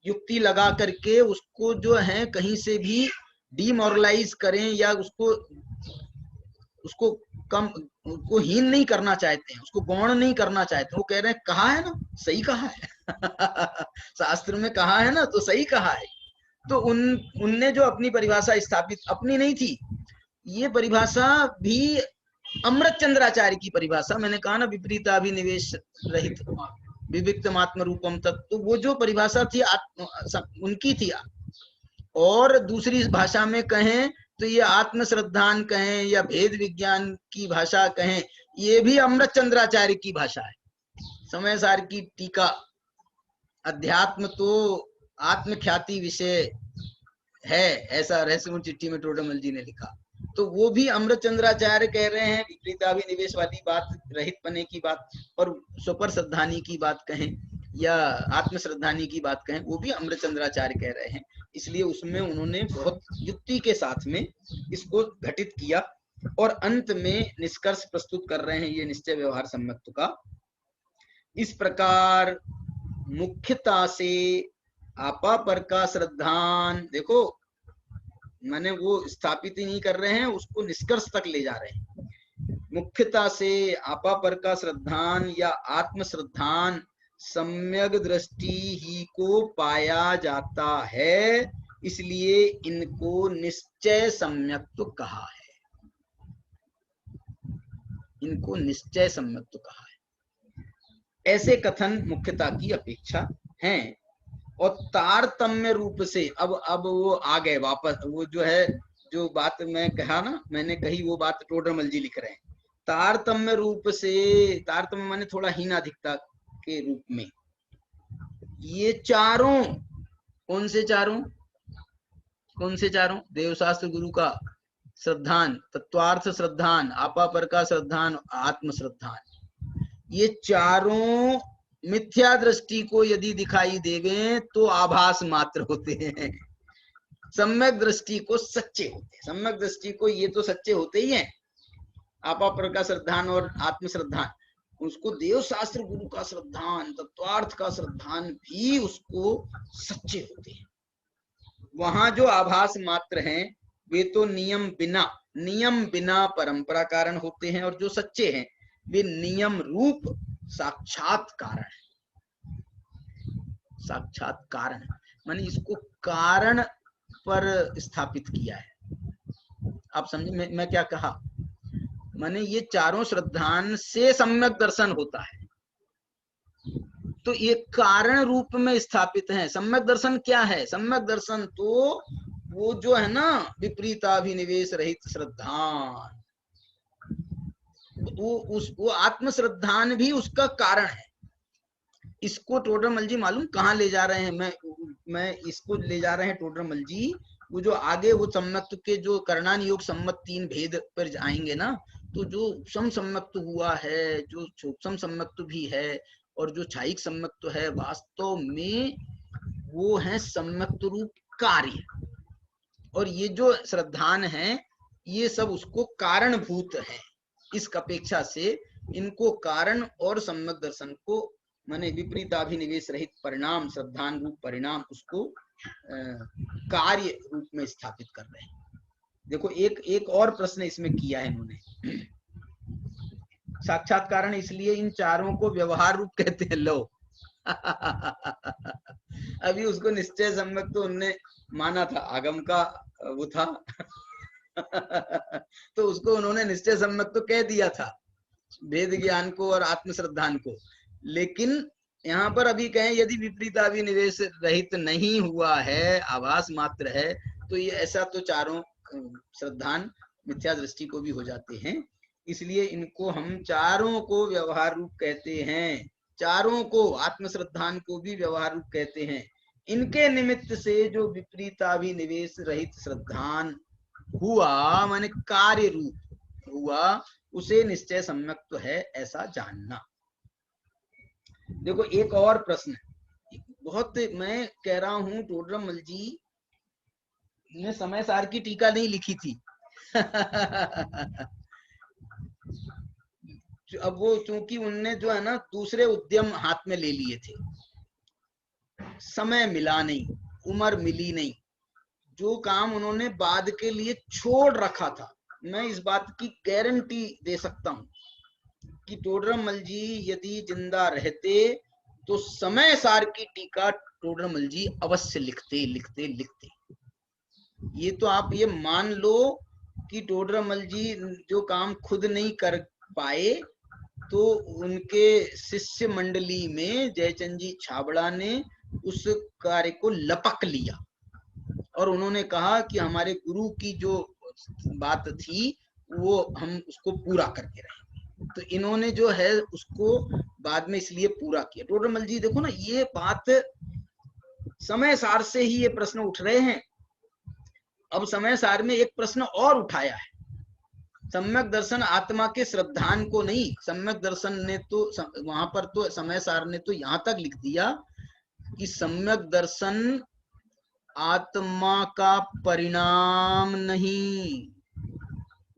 युक्ति लगा करके उसको जो है कहीं से भी डिमोरलाइज करें या उसको कम, उसको हीन नहीं करना चाहते हैं, उसको गौण नहीं करना चाहते। वो कह रहे हैं कहा है ना, सही कहा है शास्त्र में कहा है ना, तो सही कहा है। तो उनने जो अपनी परिभाषा स्थापित, अपनी नहीं थी ये परिभाषा भी, अमृत चंद्राचार्य की परिभाषा, मैंने कहा ना विपरीताभिनिवेश रहित विविक्तमात्म रूपम तत्व, तो वो जो परिभाषा थी उनकी थी। और दूसरी भाषा में कहें तो ये आत्म श्रद्धान कहें या भेद विज्ञान की भाषा कहें, ये भी अमृत चंद्राचार्य की भाषा है। समय सार की टीका, अध्यात्म तो आत्म ख्याति विषय है, ऐसा रहस्यमूल चिट्ठी में टोडरमल जी ने लिखा। तो वो भी अमृत चंद्राचार्य कह रहे हैं, विपरीताभिनिवेश वाली बात, रहित पने की बात, और स्वपर श्रद्धानी की बात कहें या आत्म श्रद्धानी की बात कहें, वो भी अमृत चंद्राचार्य कह रहे हैं। इसलिए उसमें उन्होंने बहुत युक्ति के साथ में इसको घटित किया और अंत में निष्कर्ष प्रस्तुत कर रहे हैं ये निश्चय व्यवहार सम्यक्त्व का। इस प्रकार मुख्यता से आपा पर का श्रद्धान, देखो मैंने वो स्थापित ही नहीं कर रहे हैं, उसको निष्कर्ष तक ले जा रहे हैं। मुख्यता से आपा पर का श्रद्धान या आत्म श्रद्धान सम्यक दृष्टि ही को पाया जाता है, इसलिए इनको निश्चय सम्यक्त्व कहा है। इनको निश्चय सम्यक्त्व कहा है। ऐसे कथन मुख्यता की अपेक्षा हैं। और तारतम्य रूप से अब वो आ गए वापस, वो जो है जो बात मैं कहा ना, मैंने कही वो बात टोडरमल जी लिख रहे हैं। तारतम्य रूप से, तारतम्य माने थोड़ा हीनाधिकता के रूप में, ये चारों, कौन से चारों, कौन से चारों? देवशास्त्र गुरु का श्रद्धान, तत्वार्थ श्रद्धान, आपापर का श्रद्धान, आत्म श्रद्धान, ये चारों मिथ्या दृष्टि को यदि दिखाई देवे तो आभास मात्र होते हैं, सम्यक दृष्टि को सच्चे होते हैं। सम्यक दृष्टि को ये तो सच्चे होते ही हैं, आपापर का श्रद्धान और आत्म श्रद्धान, उसको देवशास्त्र गुरु का श्रद्धान, तत्वार्थ का श्रद्धान भी उसको सच्चे होते हैं। वहां जो आभास मात्र हैं वे तो नियम बिना परंपरा कारण होते हैं, और जो सच्चे हैं वे नियम रूप साक्षात कारण है। साक्षात कारण माने इसको कारण पर स्थापित किया है। आप समझे मैं क्या कहा? माने ये चारों श्रद्धान से सम्यक दर्शन होता है, तो ये कारण रूप में स्थापित है। सम्यक दर्शन क्या है? सम्यक दर्शन तो वो जो है ना, विपरीताभिनिवेश रहित श्रद्धान, वो आत्म श्रद्धान भी उसका कारण है। इसको टोडरमल जी मालूम कहाँ ले जा रहे हैं? मैं इसको ले जा रहे हैं टोडरमल जी, वो जो आगे वो सम्यक्त्व के जो करणान योग सम्मत 3 भेद पर आएंगे ना, तो जो सम सम्यक्त्व हुआ है, जो सूक्ष्म सम्यक्त्व भी है और जो छायिक सम्यक्त्व है, वास्तव में वो है सम्यक्त्व रूप कार्य, और ये जो श्रद्धान है ये सब उसको कारणभूत है। इस अपेक्षा से इनको कारण और सम्यक दर्शन को माने विपरीताभिनिवेश रहित परिणाम, श्रद्धान रूप परिणाम, उसको कार्य रूप में स्थापित कर रहे हैं। देखो एक और प्रश्न इसमें किया है इन्होंने, साक्षात कारण इसलिए इन चारों को व्यवहार रूप कहते हैं। लो अभी उसको निश्चय सम्यक तो उनने माना था, आगम का वो था तो उसको उन्होंने निश्चय सम्यक तो कह दिया था, भेद ज्ञान को और आत्म श्रद्धान को। लेकिन यहाँ पर अभी कहें यदि विपरीताभिनिवेश रहित नहीं हुआ है, आभास मात्र है, तो ये ऐसा तो चारों श्रद्धान मिथ्या दृष्टि को भी हो जाते हैं। इसलिए इनको हम चारों को व्यवहार रूप कहते हैं, चारों को, आत्म श्रद्धान को भी व्यवहार रूप कहते हैं। इनके निमित्त से जो विपरीताभिनिवेश रहित श्रद्धान हुआ माने कार्य रूप हुआ, उसे निश्चय सम्यक तो है ऐसा जानना। देखो एक और प्रश्न, बहुत मैं कह रहा हूं टोडरमल जी ने समय सार की टीका नहीं लिखी थी अब वो चूंकि उनने जो है ना दूसरे उद्यम हाथ में ले लिए थे, समय मिला नहीं, उम्र मिली नहीं, जो काम उन्होंने बाद के लिए छोड़ रखा था, मैं इस बात की गारंटी दे सकता हूं कि टोडरमल जी यदि जिंदा रहते तो समय सार की टीका टोडरमल जी अवश्य लिखते लिखते लिखते। ये तो आप ये मान लो कि टोडरमल जी जो काम खुद नहीं कर पाए तो उनके शिष्य मंडली में जयचंद जी छाबड़ा ने उस कार्य को लपक लिया और उन्होंने कहा कि हमारे गुरु की जो बात थी वो हम उसको पूरा करके रहेंगे। तो इन्होंने जो है उसको बाद में इसलिए पूरा किया। टोडरमल जी देखो ना, ये बात समय सार से ही ये प्रश्न उठ रहे हैं। अब समय सार में एक प्रश्न और उठाया है, सम्यक दर्शन आत्मा के श्रद्धान को नहीं, सम्यक दर्शन ने तो वहां पर तो समय सार ने तो यहां तक लिख दिया कि सम्यक दर्शन आत्मा का परिणाम नहीं,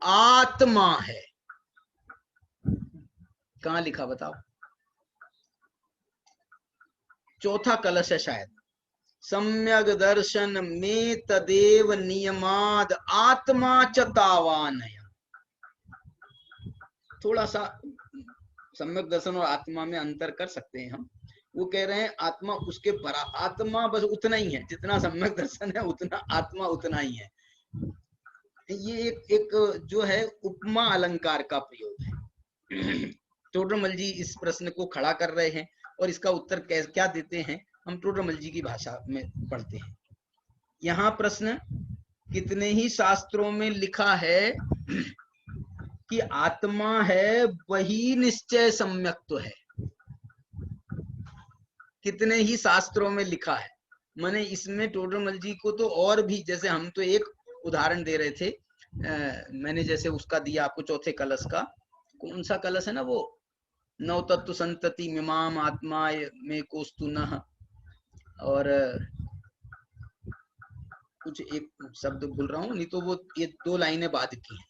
आत्मा है। कहां लिखा बताओ? चौथा कलश है शायद, सम्यक दर्शन में तदेव नियमाद आत्मा च तावानया। थोड़ा सा सम्यक दर्शन और आत्मा में अंतर कर सकते हैं हम। वो कह रहे हैं आत्मा उसके परा, आत्मा बस उतना ही है जितना सम्यक दर्शन है, उतना आत्मा उतना ही है। ये एक जो है उपमा अलंकार का प्रयोग है। टोडरमल जी इस प्रश्न को खड़ा कर रहे हैं और इसका उत्तर क्या देते हैं हम टोडरमल जी की भाषा में पढ़ते हैं। यहाँ प्रश्न कितने ही शास्त्रों में लिखा है कि आत्मा है वही निश्चय सम्यक्त्व है। कितने ही शास्त्रों में लिखा है। मैंने इसमें टोडरमल जी को तो और भी, जैसे हम तो एक उदाहरण दे रहे थे, मैंने जैसे उसका दिया आपको चौथे कलश का, कौन सा कलश है ना वो, नव तत्व संतति मिमाम आत्मा में कोस्तु न, और कुछ एक शब्द भूल रहा हूँ, नहीं तो वो ये 2 लाइनें बाद की है,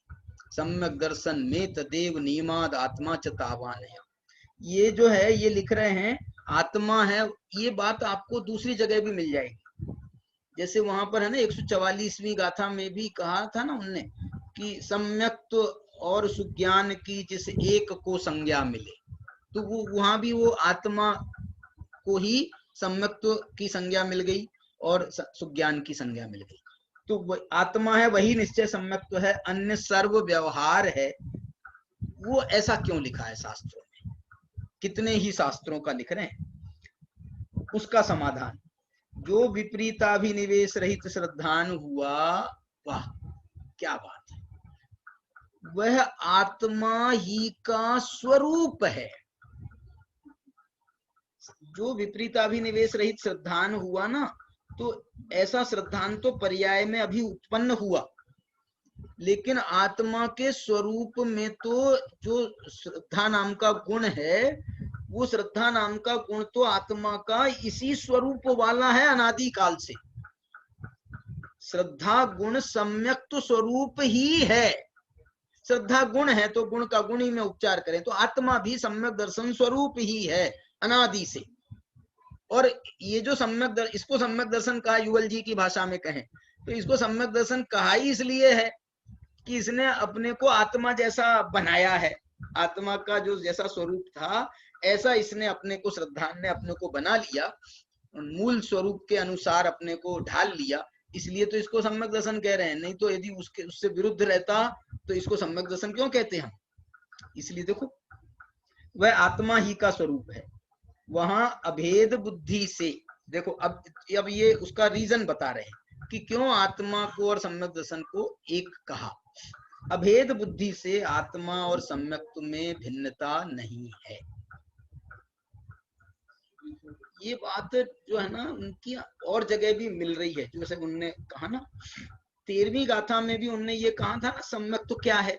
सम्यक दर्शन में तदेव नियमाद आत्मा च तावान है। ये जो है ये लिख रहे हैं आत्मा है, ये बात आपको दूसरी जगह भी मिल जाएगी। जैसे वहां पर है ना 144वीं गाथा में भी कहा था ना उनने कि सम्यक्त्व और सुज्ञान की जिस एक को संज्ञा मिले, तो वो वहां भी वो आत्मा को ही सम्यक्त्व की संज्ञा मिल गई और सुज्ञान की संज्ञा मिल गई। तो आत्मा है वही निश्चय सम्यक्त्व है, अन्य सर्व व्यवहार है। वो ऐसा क्यों लिखा है शास्त्रों में? कितने ही शास्त्रों का लिख रहे हैं। उसका समाधान, जो विपरीताभिनिवेश रहित श्रद्धान हुआ, वाह क्या बात है, वह आत्मा ही का स्वरूप है। जो विपरीताभिनिवेश रहित श्रद्धान हुआ ना, तो ऐसा श्रद्धान तो पर्याय में अभी उत्पन्न हुआ, लेकिन आत्मा के स्वरूप में तो जो श्रद्धा नाम का गुण है, वो श्रद्धा नाम का गुण तो आत्मा का इसी स्वरूप वाला है अनादि काल से। श्रद्धा गुण सम्यक तो स्वरूप ही है। श्रद्धा गुण है तो गुण का गुण ही में उपचार करें तो आत्मा भी सम्यक दर्शन स्वरूप ही है अनादि से। और ये जो सम्यक इसको सम्यक दर्शन कहा, युगल जी की भाषा में कहें तो इसको सम्यक दर्शन कहा ही इसलिए है कि इसने अपने को आत्मा जैसा बनाया है। आत्मा का जो जैसा स्वरूप था ऐसा इसने अपने को, श्रद्धा ने अपने को बना लिया, मूल स्वरूप के अनुसार अपने को ढाल लिया, इसलिए तो इसको सम्यक दर्शन कह रहे हैं। नहीं तो यदि उससे विरुद्ध रहता तो इसको सम्यक दर्शन क्यों कहते हम? इसलिए देखो वह आत्मा ही का स्वरूप है। वहां अभेद बुद्धि से देखो, अब ये उसका रीजन बता रहे हैं कि क्यों आत्मा को और सम्यक दर्शन को एक कहा। अभेद बुद्धि से आत्मा और सम्यक्त्व में भिन्नता नहीं है। ये बात जो है ना उनकी और जगह भी मिल रही है। जैसे उनने कहा ना 13वीं गाथा में भी उनने ये कहा था ना सम्यक्त्व क्या है,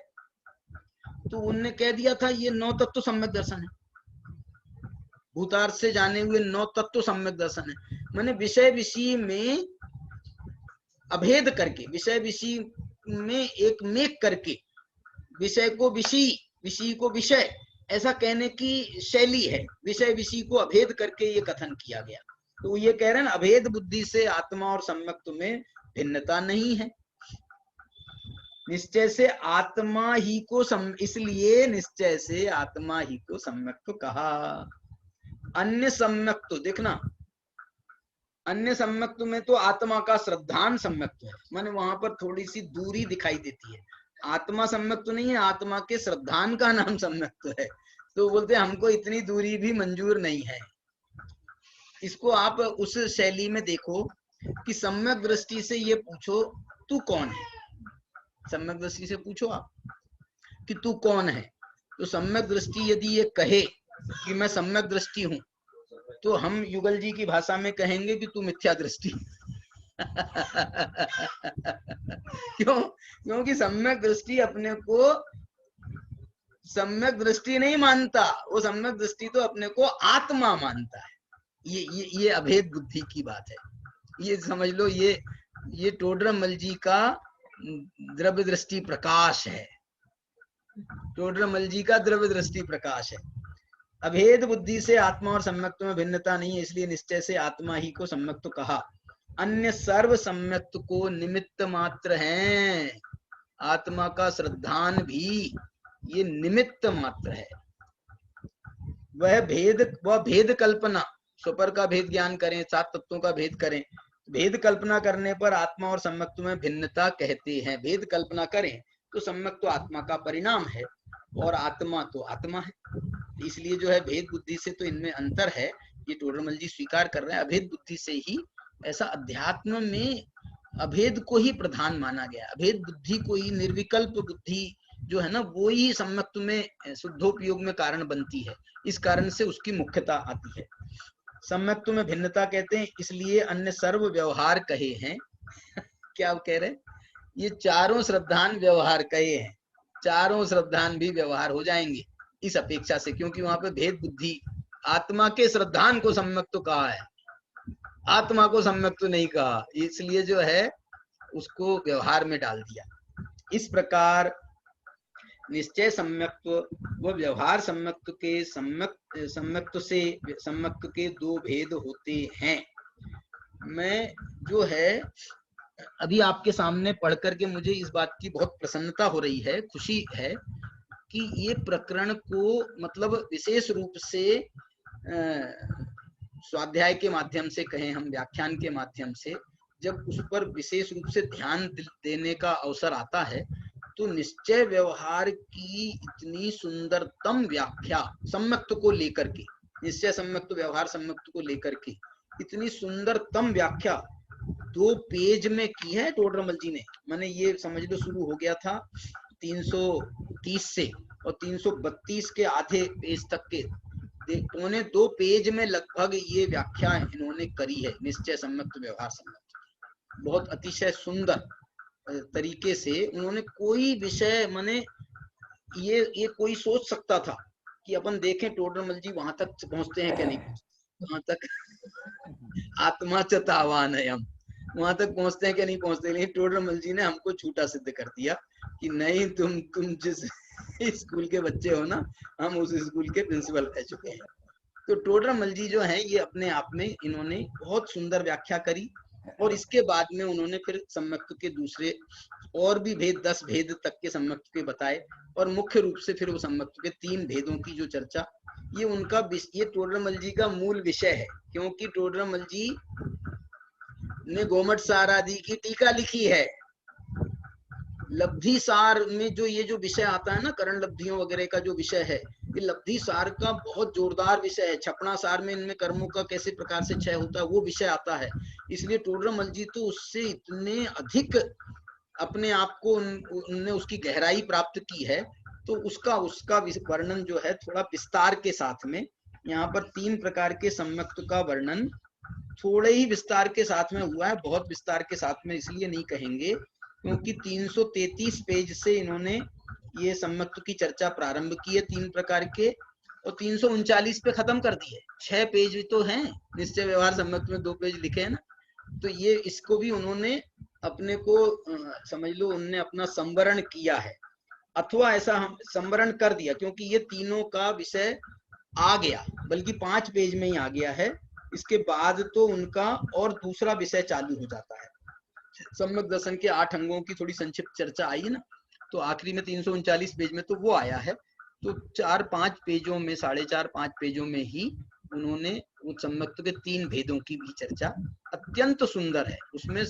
तो उनने कह दिया था ये 9 तत्व सम्यक दर्शन है। भूतार्थ से जाने हुए 9 तत्व सम्यक दर्शन है। मैंने विषय विषय में अभेद करके, विषय विषय में एक मेक करके, विषय को विषय, विषय को विषय ऐसा कहने की शैली है। विषय विषय को अभेद करके ये कथन किया गया। तो ये कह रहे हैं अभेद बुद्धि से आत्मा और सम्यक्त्व में भिन्नता नहीं है। निश्चय से आत्मा ही को इसलिए निश्चय से आत्मा ही को सम्यक्त्व कहा। अन्य सम्यक्त्व देखना, अन्य सम्यक्त्व में तो आत्मा का श्रद्धान सम्यक्त्व है। माने वहां पर थोड़ी सी दूरी दिखाई देती है। आत्मा सम्यक्त्व नहीं है, आत्मा के श्रद्धान का नाम सम्यक्त्व है। तो बोलते हमको इतनी दूरी भी मंजूर नहीं है। इसको आप उस शैली में देखो कि सम्यक दृष्टि से ये पूछो तू कौन है। सम्यक दृष्टि से पूछो आप कि तू कौन है, तो सम्यक दृष्टि यदि ये कहे कि मैं सम्यक दृष्टि हूं, तो हम युगल जी की भाषा में कहेंगे कि तू मिथ्या दृष्टि। क्यों? क्योंकि सम्यक दृष्टि अपने को सम्यक दृष्टि नहीं मानता, वो सम्यक दृष्टि तो अपने को आत्मा मानता है। ये अभेद बुद्धि की बात है। ये समझ लो, ये टोडरमल जी का द्रव्य दृष्टि प्रकाश है। टोडरमल जी का द्रव्य दृष्टि प्रकाश है। अभेद बुद्धि से आत्मा और सम्यक्त्व में भिन्नता नहीं है, इसलिए निश्चय से आत्मा ही को सम्यक्त्व कहा। अन्य सर्व सम्यक्त्व को निमित्त मात्र हैं। आत्मा का श्रद्धान भी ये निमित्त मात्र है। वह भेद कल्पना, स्वपर का भेद ज्ञान करें, 7 तत्वों का भेद करें, भेद कल्पना करने पर आत्मा और सम्यक्त्व में भिन्नता कहते हैं। भेद कल्पना करें तो सम्यक्त्व आत्मा का परिणाम है और आत्मा तो आत्मा है। इसलिए जो है भेद बुद्धि से तो इनमें अंतर है, ये टोडरमल जी स्वीकार कर रहे हैं। अभेद बुद्धि से ही ऐसा अध्यात्म में अभेद को ही प्रधान माना गया, अभेद बुद्धि को ही, निर्विकल्प बुद्धि जो है ना, वो ही सम्यक्त्व में शुद्धोपयोग में कारण बनती है। इस कारण से उसकी मुख्यता आती है। सम्यक्त्व में भिन्नता कहते हैं इसलिए अन्य सर्व व्यवहार कहे हैं। क्या आप कह रहे हैं? ये चारों श्रद्धान व्यवहार कहे हैं, चारों श्रद्धान भी व्यवहार हो जाएंगे इस अपेक्षा से, क्योंकि वहां पे भेद बुद्धि, आत्मा के श्रद्धान को सम्यक्त्व कहा है, आत्मा को सम्यक्त्व नहीं कहा, इसलिए जो है उसको व्यवहार में डाल दिया। इस प्रकार निश्चय सम्यक्त्व व व्यवहार सम्यक्त्व के सम्यक्त्व से सम्यक्त्व के दो भेद होते हैं। मैं जो है अभी आपके सामने पढ़ करके मुझे इस बात की बहुत प्रसन्नता हो रही है, खुशी है कि ये प्रकरण को मतलब विशेष रूप से स्वाध्याय के माध्यम से कहें, हम व्याख्यान के माध्यम से जब उस पर विशेष रूप से ध्यान देने का अवसर आता है, तो निश्चय व्यवहार की इतनी सुंदरतम व्याख्या सम्यक्त्व को लेकर के, निश्चय सम्यक्त्व व्यवहार सम्यक्त्व को लेकर के इतनी सुंदरतम व्याख्या 2 पेज में की है टोडरमल जी ने। मैंने ये समझ लो शुरू हो गया था 330 से और 332 के आधे पेज तक के पौने 2 पेज में लगभग ये व्याख्या इन्होंने करी है निश्चय सम्यक्त्व व्यवहार सम्यक्त्व। बहुत अतिशय सुंदर तरीके से उन्होंने कोई विषय, माने ये कोई सोच सकता था कि अपन देखें टोडरमल जी वहां तक पहुंचते हैं क्या नहीं, वहां तक आत्मा च तावानयम, वहां तक पहुंचते हैं क्या नहीं पहुंचते, लेकिन टोडरमल जी ने हमको झूठा सिद्ध कर दिया कि नहीं, तुम जिस स्कूल के बच्चे हो ना, हम उस स्कूल के प्रिंसिपल रह चुके हैं। तो टोडरमल जी जो है ये अपने आप में इन्होंने बहुत सुंदर व्याख्या करी, और इसके बाद में उन्होंने फिर सम्यक्त्व के दूसरे और भी भेद 10 भेद तक के सम्यक्त्व के बताए, और मुख्य रूप से फिर वो सम्यक्त्व के 3 भेदों की जो चर्चा, ये उनका, ये टोडरमल जी का मूल विषय है, क्योंकि टोडरमल जी ने गोमट सार आदि की टीका लिखी है। लब्धि सार में जो ये जो विषय आता है ना, करण लब्धियों वगैरह का जो विषय है, ये लब्धि सार का बहुत जोरदार विषय है। छपना सार में इनमें कर्मों का कैसे प्रकार से क्षय होता है वो विषय आता है, इसलिए टोडरमल जी तो उससे इतने अधिक अपने आप को उनने उसकी गहराई प्राप्त की है। तो उसका वर्णन जो है थोड़ा विस्तार के साथ में, यहाँ पर 3 प्रकार के सम्यक्त्व का वर्णन थोड़े ही विस्तार के साथ में हुआ है, बहुत विस्तार के साथ में इसलिए नहीं कहेंगे क्योंकि 333 पेज से इन्होंने ये सम्यक्त्व की चर्चा प्रारंभ की है 3 प्रकार के, और 339 पे खत्म कर दी है। 6 पेज तो हैं निश्चय व्यवहार सम्यक्त्व में, 2 पेज लिखे हैं ना, तो ये इसको भी उन्होंने अपने को समझ लो उन्होंने अपना संवरण किया है, अथवा ऐसा हम संवरण कर दिया, क्योंकि ये तीनों का विषय आ गया, बल्कि 5 पेज में ही आ गया है। इसके बाद तो उनका और दूसरा विषय चालू हो जाता है। सम्यक दर्शन के 8 अंगों की थोड़ी संक्षिप्त चर्चा आई है ना, तो आखिरी में 339 पेज में तो वो आया है। तो 4-5 पेजों में, 4.5-5 पेजों में ही उन्होंने उस सम्यक्त्व के 3 भेदों की भी चर्चा अत्यंत सुंदर है। उसमें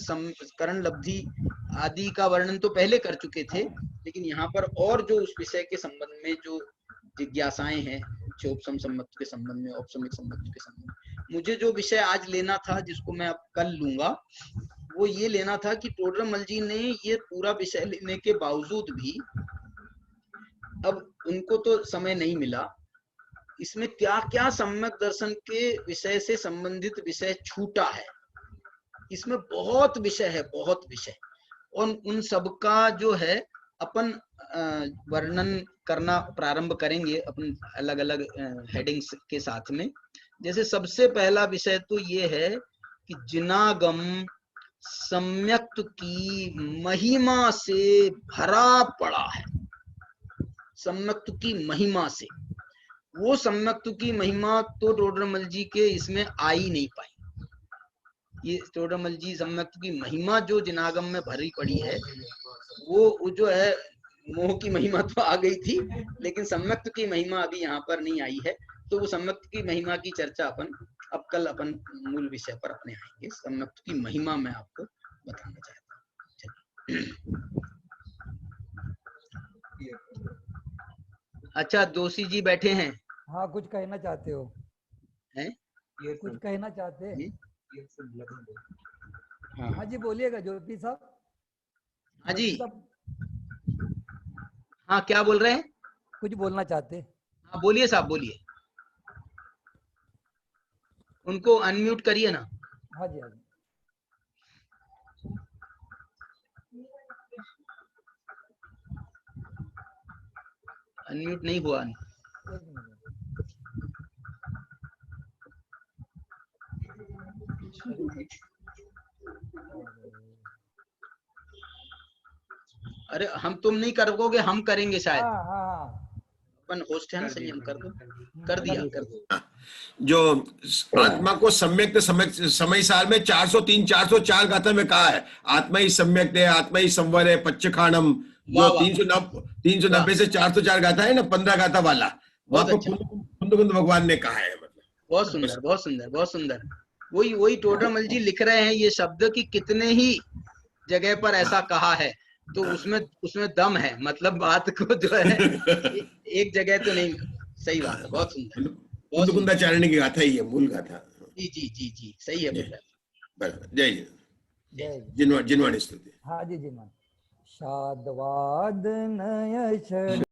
करण लब्धि आदि का वर्णन तो पहले कर चुके थे, लेकिन यहाँ पर और जो उस विषय के संबंध में जो जिज्ञासाएं हैं, उपशम सम्यक्त्व के संबंध में, औपसमिक सम्यक्त्व के संबंध में, मुझे जो विषय आज लेना था, जिसको मैं अब कल लूंगा, वो ये लेना था कि टोडरमल जी ने ये पूरा विषय लेने के बावजूद भी, अब उनको तो समय नहीं मिला, इसमें क्या क्या सम्यक दर्शन के विषय से संबंधित विषय छूटा है। इसमें बहुत विषय है, बहुत विषय, और उन सबका जो है अपन वर्णन करना प्रारंभ करेंगे अपन अलग अलग हेडिंग्स के साथ में। जैसे सबसे पहला विषय तो ये है कि जिनागम सम्यक्त्व की महिमा से भरा पड़ा है। सम्यक्त्व की महिमा से, वो सम्यक्त्व की महिमा तो टोडरमल जी के इसमें आ ही नहीं पाई। ये टोडरमल जी सम्यक्त्व की महिमा जो जिनागम में भरी पड़ी है, वो जो है मोह की महिमा तो आ गई थी, लेकिन सम्यक्त्व की महिमा अभी यहाँ पर नहीं आई है। तो वो सम्यक्त्व की महिमा की चर्चा अपन अब कल अपन मूल विषय पर अपने आएंगे। सम्यक्त्व की महिमा मैं आपको बताना चाहता हूँ। अच्छा, दोषी जी बैठे हैं। हाँ, कुछ कहना चाहते हो? हैं? कुछ कहना चाहते हैं? हाँ हाँ जी बोलिएगा ज्योति साहब। हाँ जी, ज्योति साहब हाँ क्या बोल रहे हैं? कुछ बोलना चाहते? हाँ बोलिए साहब, बोलिए। उनको अनम्यूट करिए ना। हाँ जी हाँ जी। अनम्यूट नहीं हुआ। एक मिनट। अरे हम तुम नहीं करोगे, हम करेंगे शायद। हाँ हाँ अपन होस्ट है ना, सही, हम कर दो। कर दिया, कर दिया। जो आत्मा को सम्यक समय साल में 403 404 गाथा में कहा है, आत्मा ही सम्यक है, आत्मा ही संवर है, पच्चखाणम, जो 390 से 404 गाथा है ना, 15 गाथा वाला, वहां पर कुंद भगवान ने कहा है। मतलब बहुत सुंदर, बहुत सुंदर, बहुत सुंदर। वही टोडरमल जी लिख रहे हैं ये शब्द कि कितने ही जगह पर ऐसा कहा है, तो उसमें दम है, मतलब बात को जो है एक जगह तो नहीं। सही बात है, बहुत सुंदर। कुंद कुंदाचार्य की गाथा ही है, मूल गाथा। जी जी जी जी, सही है बराबर। जय जय जिनवाणी स्तुति। हाँ जी जिनवाणी। शादवाद नय